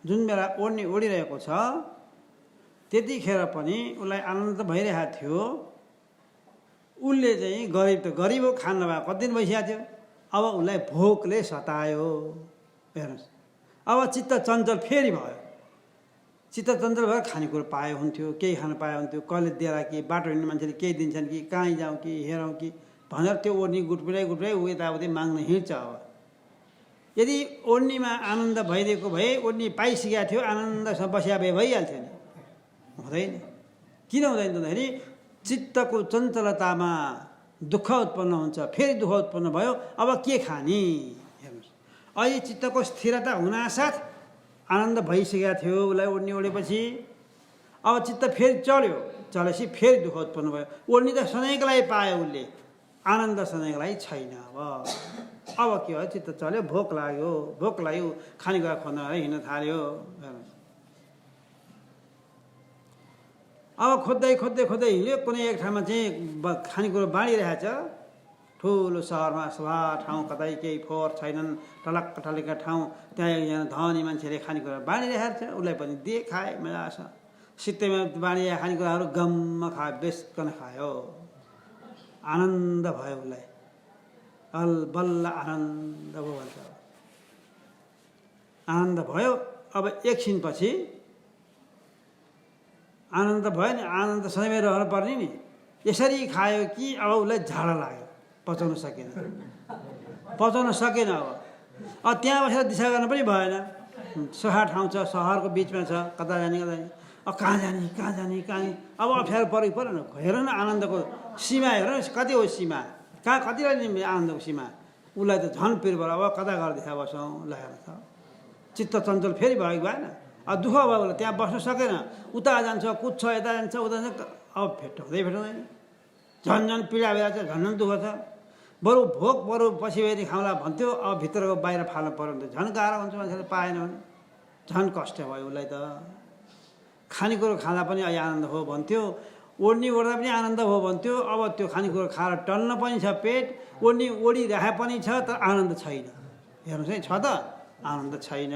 [SPEAKER 1] जुन बेला ओढ्ने ओढिरहेको छ त्यतिखेर पनि उसलाई आनन्द भइरहेको थियो। उसले चाहिँ गरिब त गरिब हो, खान नभए कति दिन भइसकेको थियो। अब उसलाई भोकले सतायो। हेर्नुहोस्, अब चित्त चञ्चल फेरि भयो। चित्त चञ्चल भएर खानेकुरो पायो हुन्थ्यो, केही खान पायो हुन्थ्यो। कसले दिएर कि बाटो हिँड्ने मान्छेले केही दिन्छन् कि, कहीँ जाउँ कि हेरौँ कि भनेर त्यो ओढ्ने गुटपुराइ ऊ यताउति माग्न हिँड्छ। अब यदि ओढ्नेमा आनन्द भइदिएको भए, ओढ्ने पाइसकेको थियो, आनन्दसँग बसिया भए भइहाल्थ्यो नि, हुँदैन। किन हुँदैन भन्दाखेरि चित्तको चञ्चलतामा दुःख उत्पन्न हुन्छ। फेरि दुःख उत्पन्न भयो, अब के खाने? हेर्नुहोस्, अहिले चित्तको स्थिरता हुनासाथ आनन्द भइसकेको थियो उसलाई ओढ्ने ओढेपछि। अब चित्त फेरि चल्यो, चलेपछि फेरि दुःख उत्पन्न भयो। ओढ्ने त सधैँको लागि पायो उसले, आनन्द सधैँको लागि छैन। अब के भयो, चित्त चल्यो, भोक लाग्यो, खानेकुरा खोज्न हिँड्न थाल्यो। अब खोज्दै हिँड्यो, कुनै एक ठाउँमा चाहिँ खानेकुरो बाँडिरहेछ। ठुलो सहरमा सभा ठाउँ, कतै केही फोहोर छैनन्, टलक्क टलेका ठाउँ, त्यहाँ एकजना धनी मान्छेले खानेकुरा बाँडिरहेको छ। उसलाई पनि दिए, खाए, मजा छ। सित्तैमा बाँडिरहेका खानेकुराहरू गम्म खायो, बेसकन खायो, आनन्द भयो उसलाई। बल्ल आनन्द भयो भन्छ। आनन्द भयो। अब एकछिनपछि आनन्द भयो नि, आनन्द सधैँ रहनु पर्ने नि। यसरी खायो कि अब उसलाई झाडा लाग्यो, पचाउन सकेन। अब त्यहाँ बसेर दिशा गर्न पनि भएन। सफा ठाउँ छ, सहरको बिचमा छ, कता जाने। अब कहाँ जाने। अब अप्ठ्यारो परेन। हेर न आनन्दको सीमा, हेर न कति हो सीमा, कहाँ कति रहेछ आनन्दको सीमा। उसलाई त झन् पिर भयो। अब कता गएर दिशा बसौँ, ल हेर्नु त, चित्त चञ्चल फेरि भयो भएन। अब दुःख भयो उसलाई, त्यहाँ बस्न सकेन। उता जान्छ, कुद्छ, यता जान्छ, उता जान्छ। अब भेट्टाउँदैन, झन् पीडा भइरहेको छ, झन् दुःख छ। बरु पछि फेरि खाउँला भन्थ्यो। अब भित्रको बाहिर फाल्नु पऱ्यो भने त झन् गाह्रो हुन्छ। मान्छेले पाएन भने झन् कष्ट भयो उसलाई त। खानेकुरो खाँदा पनि अहिले आनन्द हो भन्थ्यो, ओढ्ने ओढ्दा पनि आनन्द हो भन्थ्यो। अब त्यो खानेकुरो खाएर टल्न पनि छ पेट, ओढिरहे पनि छ, तर आनन्द छैन। हेर्नुहोस् है, छ त आनन्द छैन।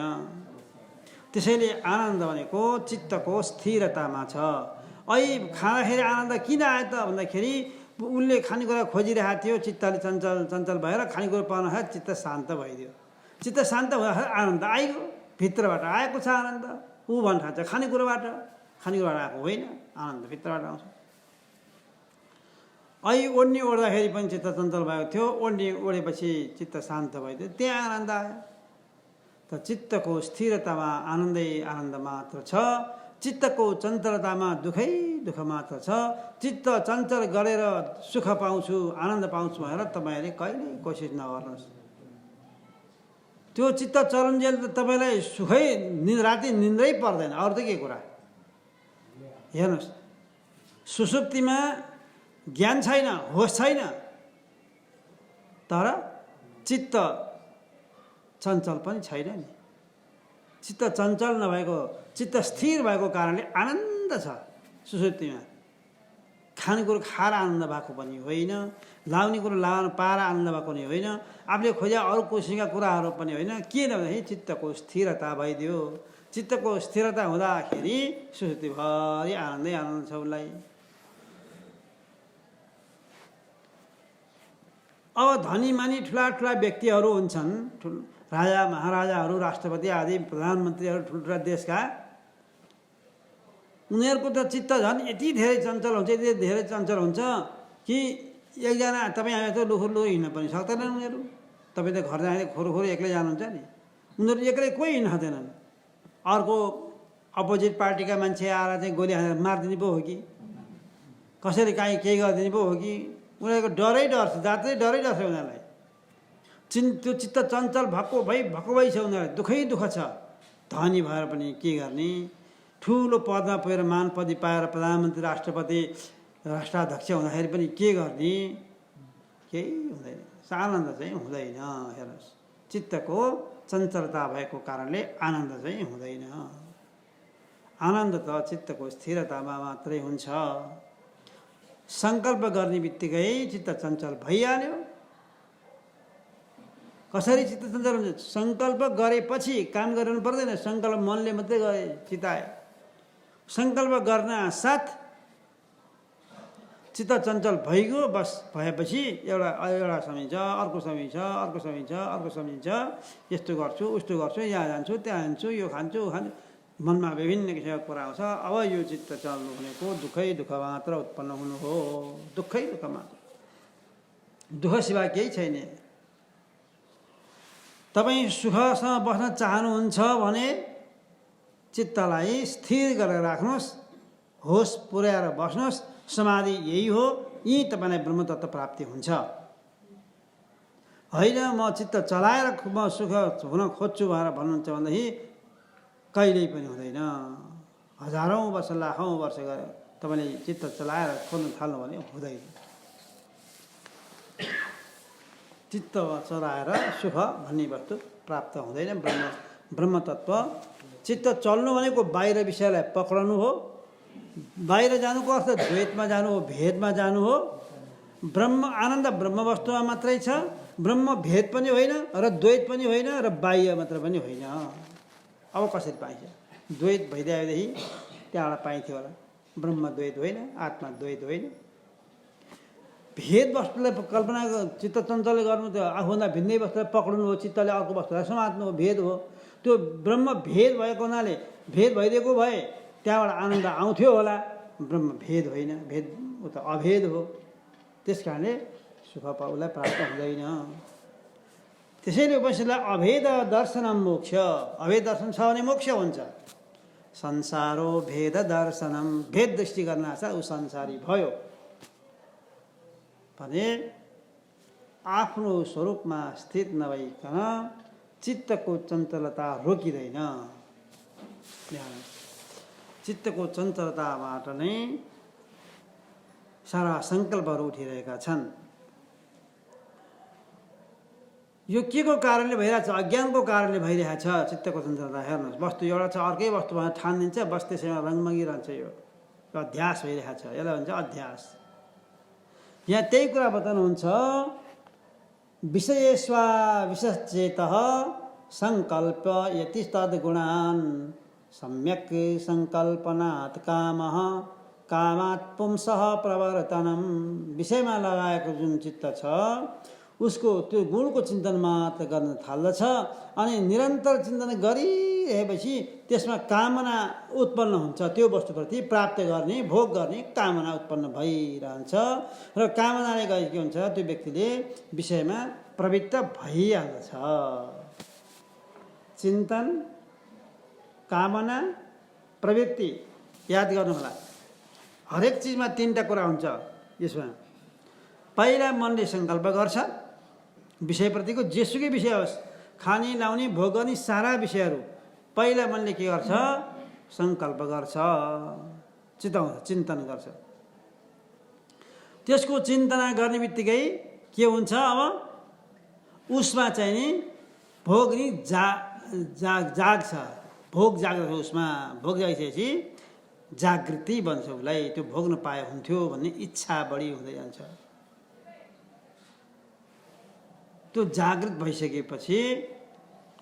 [SPEAKER 1] त्यसैले आनन्द भनेको चित्तको स्थिरतामा छ। अहिले खाँदाखेरि आनन्द किन आयो त भन्दाखेरि उसले खानेकुरा खोजिरहेको थियो, चित्तले चञ्चल भएर खानेकुरा पाउन चित्त शान्त भइदियो। चित्त शान्त हुँदाखेरि आनन्द आइगयो, भित्रबाट आएको छ आनन्द। ऊ भन्ठान्छ खानेकुराबाट आएको होइन, आनन्द भित्रबाट आउँछ। अहिले ओढ्ने ओढ्दाखेरि पनि चित्त चञ्चल भएको थियो, ओढ्ने ओढेपछि चित्त शान्त भइदियो, त्यहाँ आनन्द आयो। त चित्तको स्थिरतामा आनन्द मात्र छ। चित्तको चञ्चलतामा दुःख मात्र छ। चित्त चञ्चल गरेर सुख पाउँछु, आनन्द पाउँछु भनेर तपाईँले कहिल्यै कोसिस नगर्नुहोस्। त्यो चित्त चलुन्जेल त तपाईँलाई सुखै राति निन्द्रै पर्दैन, अरू त के कुरा। हेर्नुहोस्, सुसुप्तिमा ज्ञान छैन, होस छैन, तर चित्त चञ्चल पनि छैन नि। चित्त चञ्चल नभएको, चित्त स्थिर भएको कारणले आनन्द छ सुसुप्तिमा। खानेकुरो खाएर आनन्द भएको पनि होइन, लाउने कुरो लाउन पाएर आनन्द भएको पनि होइन, आफूले खोज्या अरू खुसीका कुराहरू पनि होइन। के भन्दाखेरि चित्तको स्थिरता भइदियो। चित्तको स्थिरता हुँदाखेरि सुसुप्तिभरि आनन्दै आनन्द छ उसलाई। अब धनी मानी ठुला ठुला व्यक्तिहरू हुन्छन्, राजा महाराजाहरू, राष्ट्रपति आदि प्रधानमन्त्रीहरू, ठुल्ठुला देशका, उनीहरूको त चित्त झन् यति धेरै चञ्चल हुन्छ, यति धेरै चञ्चल हुन्छ कि एकजना तपाईँ हामी त लुखुर लुखुर हिँड्न पनि सक्दैनन् उनीहरू। तपाईँ त घर जाँदा खोरो खोरो एक्लै जानुहुन्छ नि, उनीहरू एक्लै कोही हिँड्न सक्दैनन्। अर्को अपोजिट पार्टीका मान्छे आएर चाहिँ गोली हानेर मारिदिने पो हो कि कसरी काहीँ केही गरिदिने पो हो कि, उनीहरूको डरै डर छ, जातै डरै डर छ उनीहरूलाई। त्यो चित्त चञ्चल भक्को भई छ उनीहरूलाई, दुःखै दुःख छ। धनी भएर पनि के गर्ने, ठुलो पदमा पुगेर मान पदी पाएर प्रधानमन्त्री, राष्ट्रपति, राष्ट्राध्यक्ष हुँदाखेरि पनि के गर्ने, केही हुँदैन, आनन्द चाहिँ हुँदैन। हेर्नुहोस्, चित्तको चञ्चलता भएको कारणले आनन्द चाहिँ हुँदैन। आनन्द त चित्तको स्थिरतामा मात्रै हुन्छ। सङ्कल्प गर्ने बित्तिकै चित्त चञ्चल भइहाल्यो। कसरी चित्त चञ्चल हुन्छ? सङ्कल्प गरेपछि काम गर्नु पर्दैन, सङ्कल्प मनले मात्रै गरे चिताए। सङ्कल्प गर्न साथ चित्त चञ्चल भइगयो, बस भएपछि एउटा समिन्छ, अर्को समिन्छ, अर्को समिन्छ, अर्को समिन्छ, यस्तो गर्छु उस्तो गर्छु, यहाँ जान्छु त्यहाँ जान्छु, यो खान्छु ऊ खान्छु, मनमा विभिन्न किसिमको कुरा आउँछ। अब यो चित्त चल्नु भनेको दुःखै दुःख मात्र उत्पन्न हुनु हो, दुःखै दुःख मात्र, दुःख सिवा केही छैन। तपाईँ सुखसँग बस्न चाहनुहुन्छ भने चित्तलाई स्थिर गरेर राख्नुहोस्, होस पुर्याएर बस्नुहोस्। समाधि यही हो, यही तपाईँलाई ब्रह्मतत्त्व प्राप्ति हुन्छ। होइन म चित्त चलाएर म सुख हुन खोज्छु भनेर भन्नुहुन्छ भनेदेखि कहिल्यै पनि हुँदैन। हजारौँ वर्ष लाखौँ वर्ष गएर तपाईँले चित्त चलाएर खोज्न थाल्नु भने हुँदैन। चित्त चलाएर सुख भन्ने वस्तु प्राप्त हुँदैन। ब्रह्मतत्त्व चित्त चल्नु भनेको बाहिर विषयलाई पक्रनु हो। बाहिर जानुको अर्थ द्वैतमा जानु हो, भेदमा जानु हो। ब्रह्म आनन्द ब्रह्म वस्तुमा मात्रै छ, ब्रह्म भेद पनि होइन र द्वैत पनि होइन र बाह्य मात्र पनि होइन। अब कसरी पाइन्छ? द्वैत भइदिएदेखि त्यहाँबाट पाइन्थ्यो होला। ब्रह्म द्वैत होइन, आत्मा द्वैत होइन। भेद वस्तुलाई कल्पना चित्त चञ्चलले गर्नु त आफूभन्दा भिन्नै वस्तुलाई पक्रिनु हो, चित्तले अर्को वस्तुलाई समात्नु हो, भेद हो। त्यो ब्रह्म भेद भएको हुनाले भेद भइदिएको भए त्यहाँबाट आनन्द आउँथ्यो होला। ब्रह्म भेद होइन, भेद ऊ त अभेद हो। त्यस कारणले सुख उसलाई प्राप्त हुँदैन। त्यसैले उपनिषद्लाई अभेद दर्शनम मोक्ष, अभेद दर्शन छ भने मोक्ष हुन्छ। संसारो भेद दर्शनम, भेद दृष्टि गर्न साथ ऊ संसारी भयो भने आफ्नो स्वरूपमा स्थित नभइकन चित्तको चञ्चलता रोकिँदैन। चित्तको चञ्चलताबाट नै सारा सङ्कल्पहरू उठिरहेका छन्। यो के को कारणले भइरहेछ? अज्ञानको कारणले भइरहेछ चित्तको चञ्चलता। हेर्नुहोस्, वस्तु एउटा छ, अर्कै वस्तु भनेर ठानिदिन्छ, बस त्यसैमा रङमगिरहन्छ। यो अध्यास भइरहेछ, यसलाई भन्छ अध्यास। यहाँ त्यही कुरा बताउनुहुन्छ, विषयेष्वा विषचेतः सङ्कल्प यति तद्गुणान् सम्यक् सङ्कल्पनात् कामः कामात् पुंसः प्रवर्तनम्। विषयमा लगाएको जुन चित्त छ उसको त्यो गुणको चिन्तन मात्र गर्न थाल्दछ अनि निरन्तर चिन्तन गरिरहेपछि त्यसमा कामना उत्पन्न हुन्छ। त्यो वस्तुप्रति प्राप्त गर्ने, भोग गर्ने कामना उत्पन्न भइरहन्छ र कामनाले गए के हुन्छ, त्यो व्यक्तिले विषयमा प्रवृत्त भइहाल्दछ। चिन्तन, कामना, प्रवृत्ति याद गर्नुहोला। हरेक चिजमा तीनटा कुरा हुन्छ यसमा। पहिला मनले सङ्कल्प गर्छ विषयप्रतिको, जेसुकै विषय होस्, खाने लाउने भोग गर्ने सारा विषयहरू पहिला मनले के गर्छ? सङ्कल्प गर्छ, चिताउँछ, चिन्तन गर्छ। त्यसको चिन्तना गर्ने बित्तिकै के हुन्छ? अब उसमा चाहिँ नि भोग नि जाग्छ, भोग जाग्दछ उसमा। भोग जागिसकेपछि जागृति बन्छ, उसलाई त्यो भोग्न पाए हुन्थ्यो भन्ने इच्छा बढी हुँदै जान्छ। त्यो जागृत भइसकेपछि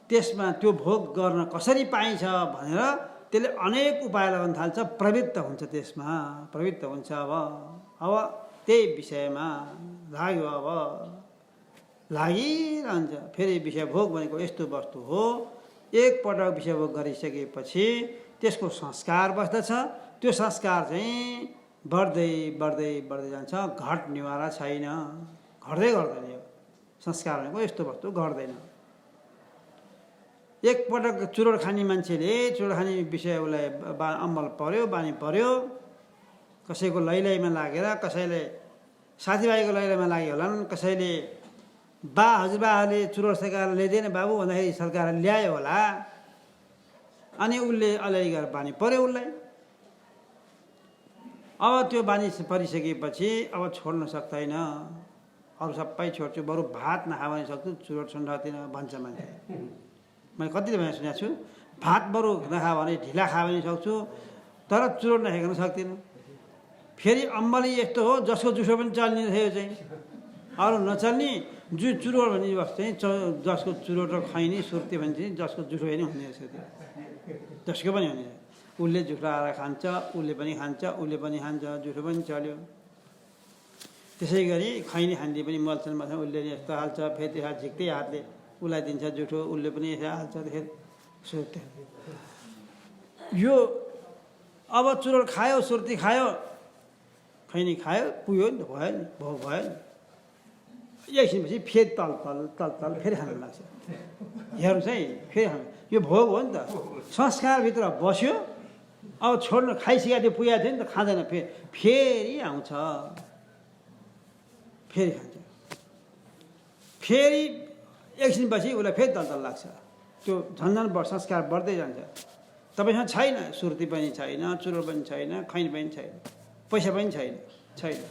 [SPEAKER 1] त्यसमा त्यो भोग गर्न कसरी पाइन्छ भनेर त्यसले अनेक उपाय लगाउन थाल्छ, प्रवृत्त हुन्छ त्यसमा, प्रवृत्त हुन्छ। अब त्यही विषयमा लाग्यो, अब लागिरहन्छ। फेरि विषय भोग भनेको यस्तो वस्तु हो, एकपटक विषय भोग गरिसकेपछि त्यसको संस्कार बस्दछ। त्यो संस्कार चाहिँ बढ्दै बढ्दै बढ्दै जान्छ, घट निवारा छैन, घट्दै गर्दैन। यो संस्कार भनेको यस्तो वस्तु घट्दैन। एकपटक चुरोट खाने मान्छेले चुरोट खाने विषय उसलाई अम्बल पर्यो, बानी पर्यो, कसैको लैलैमा लागेर, कसैले साथीभाइको लैलैमा लाग्यो होला, कसैले हजुरबाहरूले चुरोट सरकार ल्याइदिएन बाबु भन्दाखेरि सरकार ल्यायो होला, अनि उसले अलिअलि गरेर बानी पर्यो उसलाई। अब त्यो बानी परिसकेपछि अब छोड्न सक्दैन, अरू सबै छोड्छु, बरु भात नखा भने सक्छु, चुरोट छोड्न सक्दिनँ भन्छ मान्छे। मैले कतिले भने सुनेको छु, भात बरु नखा भने ढिला खा भने सक्छु, तर चुरोट नखाइकन सक्दिनँ। फेरि अम्बली यस्तो हो जसको जुठो पनि चल्ने थियो, यो चाहिँ अरू नचल्ने चुरोट भन्ने वस्तु चाहिँ जसको चुरोट र खैनी सुर्ती भने चाहिँ जसको जुठो पनि हुने रहेछ, त्यो जसको पनि हुने। उसले जुठो आएर खान्छ, उसले पनि खान्छ, उसले पनि खान्छ, जुठो पनि चल्यो। त्यसै गरी खैनी खान्दी पनि मल्छन् मल्छ, उसले यस्तो हाल्छ, फेरि त्यो झिक्दै हातले उसलाई दिन्छ जुठो, उसले पनि यसो हाल्छ, फेरि सुर्ती। यो अब चुरोट खायो, सुर्ती खायो, खैनी खायो, पुग्यो नि त, भयो नि, भोग भयो नि। एकछिनपछि फेरि तल फेरि खानु लाग्छ। हेर्नु चाहिँ फेरि खानु, यो भोग हो नि त, संस्कारभित्र बस्यो। अब छोड्नु खाइसकेको थियो, पुगेको थियो नि त, खाँदैन, फेरि आउँछ, फेरि खान्छ। फेरि एकछिनपछि उसलाई फेरि तल लाग्छ। त्यो झन्झन संस्कार बढ्दै जान्छ। तपाईँसँग छैन, सुर्ती पनि छैन, चुरोट पनि छैन, खैनी पनि छैन, पैसा पनि छैन।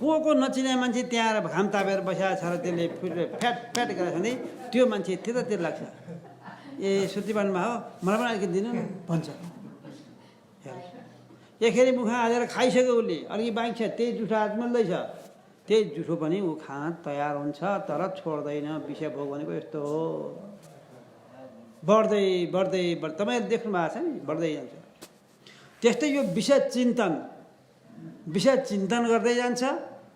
[SPEAKER 1] को नचिने मान्छे त्यहाँ घाम तापेर बसेको छ र त्यसले फ्याट गरेर खाँदै त्यो मान्छे त्यतातिर लाग्छ। ए सुर्ती बानमा हो, मलाई पनि अलिकति दिनु भन्छ। एकखेरी मुखमा हालेर खाइसक्यो उसले, अलिकति बाँकी छ, त्यही जुठो हात मिल्दैछ, त्यही जुठो पनि ऊ खान तयार हुन्छ, तर छोड्दैन। विषय भोग भनेको यस्तो हो, बढ्दै बढ्दै तपाईँहरू देख्नु भएको छ नि, बढ्दै जान्छ। त्यस्तै यो विषय चिन्तन गर्दै जान्छ।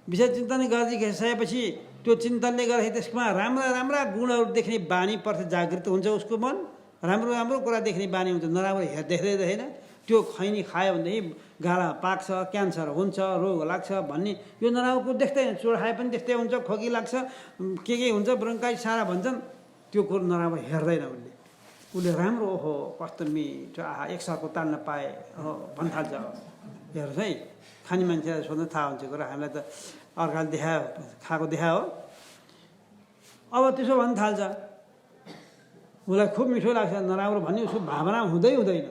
[SPEAKER 1] विषय चिन्तन गरिसकेपछि त्यो चिन्तनले गर्दाखेरि त्यसमा राम्रा राम्रा गुणहरू देख्ने बानी पर्छ, जागृत हुन्छ उसको मन, राम्रो राम्रो कुरा देख्ने बानी हुन्छ, नराम्रो देख्दैन। त्यो खैनी खायो भनेदेखि गाला पाक्छ, क्यान्सर हुन्छ, रोग लाग्छ भन्ने यो नराम्रो कुरो देख्दैन। चुरोट खाए पनि त्यस्तै हुन्छ, खोकी लाग्छ, के हुन्छ, ब्रोन्काइटिस सारा भन्छन्, त्यो कुरो नराम्रो हेर्दैन उसले राम्रो। ओहो कस्तो मिठो, आहा एक सरको तान्न पाए हो भन्न थाल्छ। हेर्नुहोस् है, खाने मान्छेलाई सोध्दा थाहा हुन्छ कुरा, हामीलाई त अर्काले देखायो, खाएको देखायो। अब त्यसो भन्न थाल्छ, उसलाई खुब मिठो लाग्छ, नराम्रो भन्ने उसको भावना हुँदैन।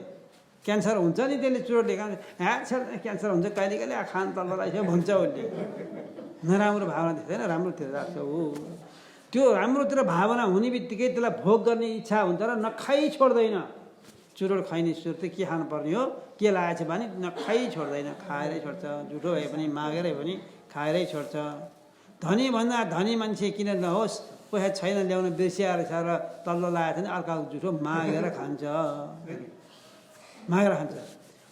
[SPEAKER 1] क्यान्सर हुन्छ नि त्यसले चुरोटले खान्छ, क्यान्सर हुन्छ कहिले कहिले खान तल्लो रहेछ भन्छ उसले। नराम्रो भावना देख्दैन, राम्रोतिर राख्छ ऊ। त्यो राम्रोतिर भावना हुने बित्तिकै त्यसलाई भोग गर्ने इच्छा हुन्छ र नखाइ छोड्दैन। चुरोट खैनी सुर्ती के खानुपर्ने हो, के लागेको छ भने नखाइ छोड्दैन, खाएरै छोड्छ। जुठो भए पनि मागेरै पनि खाएरै छोड्छ। धनीभन्दा धनी मान्छे किन नहोस्, पैसा छैन ल्याउन बिर्सिएर छ र तल्लो लागेको छ भने अर्काको जुठो मागेर खान्छ।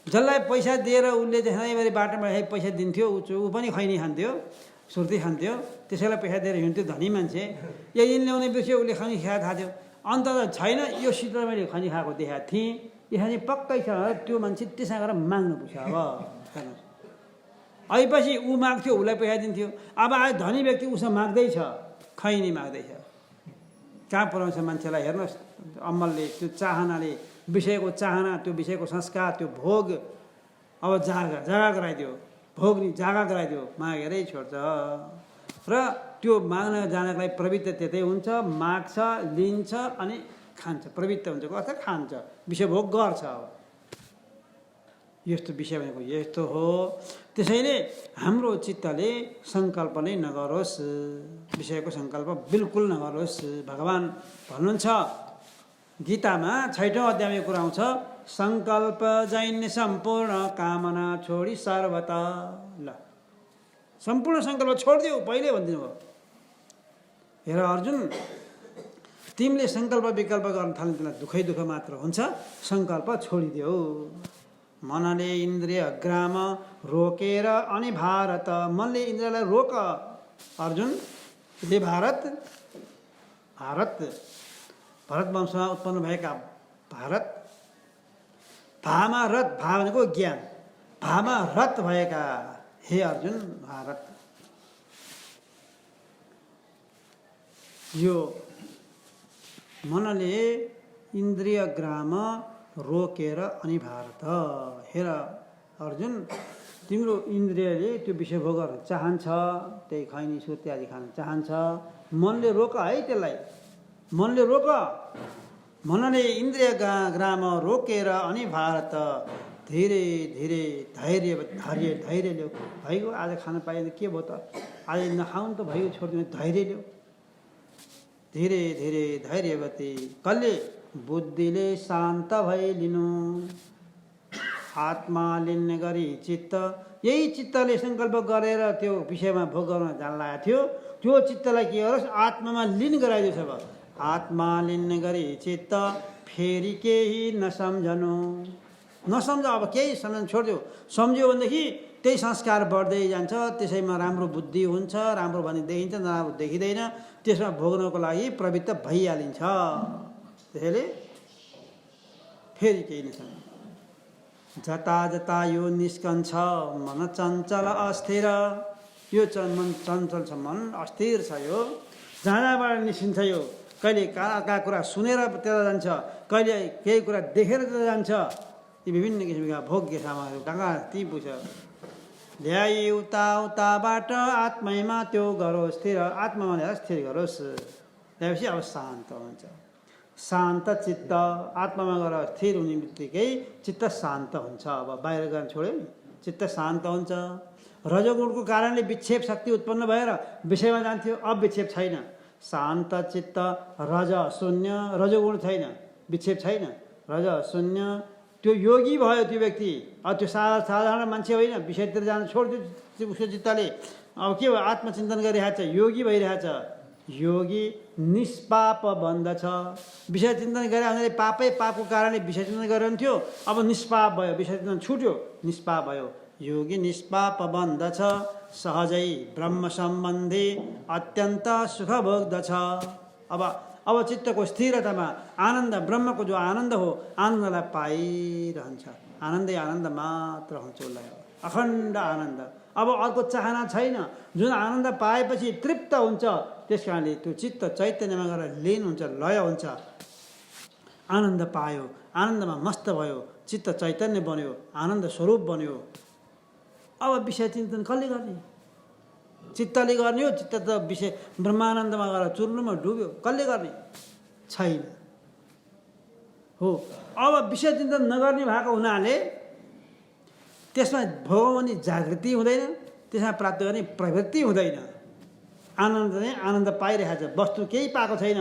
[SPEAKER 1] जसलाई पैसा दिएर उसले सधैँभरि बाटोमा पैसा दिन्थ्यो, ऊ पनि खैनी खान्थ्यो, सुर्ती खान्थ्यो, त्यसैलाई पैसा दिएर हिँड्थ्यो धनी मान्छे। एक दिन ल्याउने बिर्स्यो, उसले खैनी खाएर थाल्थ्यो। अन्त छैन, यो शीतल मैले खैनी खाएको देखाएको थिएँ, यहाँ चाहिँ पक्कै छ, त्यो मान्छे त्यसमा गएर माग्नु पर्छ। अब आएपछि ऊ माग्थ्यो, उसलाई पैसा दिन्थ्यो। अब आयो धनी व्यक्ति उसँग माग्दैछ, खैनी माग्दैछ। कहाँ पुऱ्याउँछ मान्छेलाई हेर्नुहोस्। अमलले त्यो चाहनाले, विषयको चाहना, त्यो विषयको संस्कार, त्यो भोग अब जागा गराइदियो, भोग नि जागा गराइदियो, मागेरै छोड्छ। र त्यो माग्न जानको लागि प्रवृत्ति त्यतै हुन्छ, माग्छ, लिन्छ अनि खान्छ। प्रवृत्ति हुन्छ अर्थात् खान्छ, विषयभोग गर्छ। अब यस्तो विषय भनेको यस्तो हो। त्यसैले हाम्रो चित्तले सङ्कल्प नै नगरोस्, विषयको सङ्कल्प बिल्कुल नगरोस्। भगवान् भन्नुहुन्छ गीतामा 6औं अध्यायमा कुरा आउँछ, सङ्कल्प जैन्य सम्पूर्ण कामना छोडी सर्वता। ल सम्पूर्ण सङ्कल्प छोडिदेऊ पहिले भनिदिनु भयो। हेर अर्जुन, तिमीले सङ्कल्प विकल्प गर्न थाल्यो तिमीलाई दुःखै दुःख मात्र हुन्छ। सङ्कल्प छोडिदेऊ। मनले इन्द्रिय ग्राम रोकेर अनि भारत, मनले इन्द्रियलाई रोक अर्जुन। हे भारत, भारत भरत वंशमा उत्पन्न भएका भारत, भामा रथ, भा भनेको ज्ञान, भामा रथ भएका हे अर्जुन भारत। यो मनले इन्द्रिय ग्राम रोकेर अनि भारत। हेर अर्जुन, तिम्रो इन्द्रियले त्यो विषय भोग गर्न चाहन्छ, त्यही खैनी सुर इत्यादि खान चाहन्छ। मनले रोक है त्यसलाई, मनले रोक। मनले इन्द्रिय ग्राम रोकेर अनि भारत। धीरे धीरे धैर्य ल्याऊ। भइगयो आज खान पाइएन के भयो त, आज नखाउनु त भइगयो, छोडिदिनु। धैर्य ल्याऊ। धीरे धीरे धैर्यवती कहिले बुद्धिले शान्त भइलिनु। आत्मा लिने गरी चित्त, यही चित्तले सङ्कल्प गरेर त्यो विषयमा भोग गर्न जान लागेको थियो, त्यो चित्तलाई के गरोस्, आत्मामा लिन गराइदियोस्। अब आत्मा लिने गरी चित्त फेरि केही नसम्झनु। नसम्झ, अब केही सम्झनु छोडिदियो। सम्झ्यो भनेदेखि त्यही संस्कार बढ्दै जान्छ, त्यसैमा राम्रो बुद्धि हुन्छ, राम्रो भन्ने देखिन्छ, नराम्रो देखिँदैन। त्यसमा भोग्नको लागि प्रवृत्त भइहालिन्छ। त्यसैले फेरि केही नसम्झनु। जता जता यो निस्कन्छ मन चञ्चल अस्थिर। यो मन चञ्चल छ, मन अस्थिर छ। यो जहाँबाट निस्किन्छ, यो कहिले कहाँ कुरा सुनेर त्यता जान्छ, कहिले केही कुरा देखेर त्यता जान्छ। यी विभिन्न किसिमका भोग्य सामग्रीहरू कहाँ ती पुग्छ। ल्याई उता उताबाट आत्मैमा त्यो गरोस् स्थिर। आत्मामा ल्याएर स्थिर गरोस्। ल्याएपछि अब शान्त हुन्छ। शान्त चित्त, आत्मामा गएर स्थिर हुने बित्तिकै चित्त शान्त हुन्छ। अब बाहिर गर्न छोड्यो नि, चित्त शान्त हुन्छ। रजोगुणको कारणले विक्षेप शक्ति उत्पन्न भएर विषयमा जान्थ्यो, अब विक्षेप छैन। शान्त चित्त, रज शून्य, रजोगुण छैन, विक्षेप छैन, रज शून्य। त्यो योगी भयो त्यो व्यक्ति। अब त्यो साधारण मान्छे होइन, विषयतिर जान छोड्दियो उसको चित्तले। अब के भयो, आत्मचिन्तन गरिरहेछ, योगी भइरहेछ। योगी निष्पाप बन्दछ। विषय चिन्तन गरे भने पापै, पापको कारणले विषय चिन्तन गरिरहन्थ्यो, अब निष्पाप भयो, विषय चिन्तन छुट्यो, निष्पाप भयो। योगी निष्पाप बन्दछ, सहजै ब्रह्म सम्बन्धी अत्यन्त सुख भोग्दछ। अब चित्तको स्थिरतामा आनन्द, ब्रह्मको जो आनन्द हो, आनन्दलाई पाइरहन्छ। आनन्दै आनन्द मात्र हुन्छ उसलाई, अखण्ड आनन्द। अब अर्को चाहना छैन। जुन आनन्द पाएपछि तृप्त हुन्छ, त्यस कारणले त्यो चित्त चैतन्यमा गएर लीन हुन्छ, लय हुन्छ। आनन्द पायो, आनन्दमा मस्त भयो, चित्त चैतन्य बन्यो, आनन्द स्वरूप बन्यो। अब विषय चिन्तन कसले गर्ने? चित्तले गर्ने हो। चित्त त विषय ब्रह्मानन्दमा गएर चुर्नुमा डुब्यो, कसले गर्ने? छैन हो। अब विषय चिन्तन नगर्ने भएको हुनाले त्यसमा भोगउने जागृति हुँदैन, त्यसमा प्राप्त गर्ने प्रवृत्ति हुँदैन। आनन्द चाहिँ आनन्द पाइरहेछ, वस्तु केही पाएको छैन,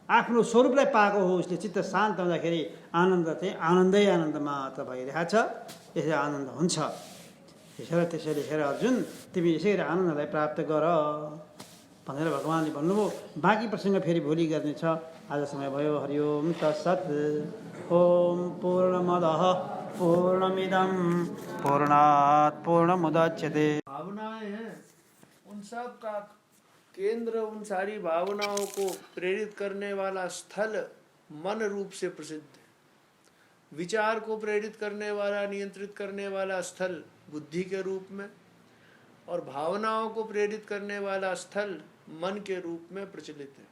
[SPEAKER 1] आफ्नो स्वरूपलाई पाएको हो उसले। चित्त शान्त हुँदाखेरि आनन्द चाहिँ आनन्दै आनन्द मात्र भइरहेछ। यसरी आनन्द हुन्छ। त्यसैले हेर अर्जुन, तिमी यसरी आनन्दलाई प्राप्त गर भनेर भगवान्ले भन्नुभयो। बाँकी प्रसङ्ग फेरि भोलि गर्नेछ। आज समय भयो। हरि ओम तत्सत्। ओम पूर्णमदः पूर्णमिदं पूर्णात् पूर्णमुदच्यते।
[SPEAKER 2] भावनाएं हैं, उन सब का केंद्र, उन सारी भावनाओं को प्रेरित करने वाला स्थल मन रूप से प्रसिद्ध है। विचार को प्रेरित करने वाला, नियंत्रित करने वाला स्थल बुद्धि के रूप में, और भावनाओं को प्रेरित करने वाला स्थल मन के रूप में प्रचलित है।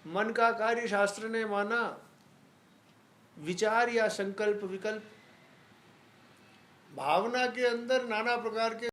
[SPEAKER 2] मन का कार्य शास्त्र ने माना विचार या संकल्प विकल्प। भावना के अंदर नाना प्रकार के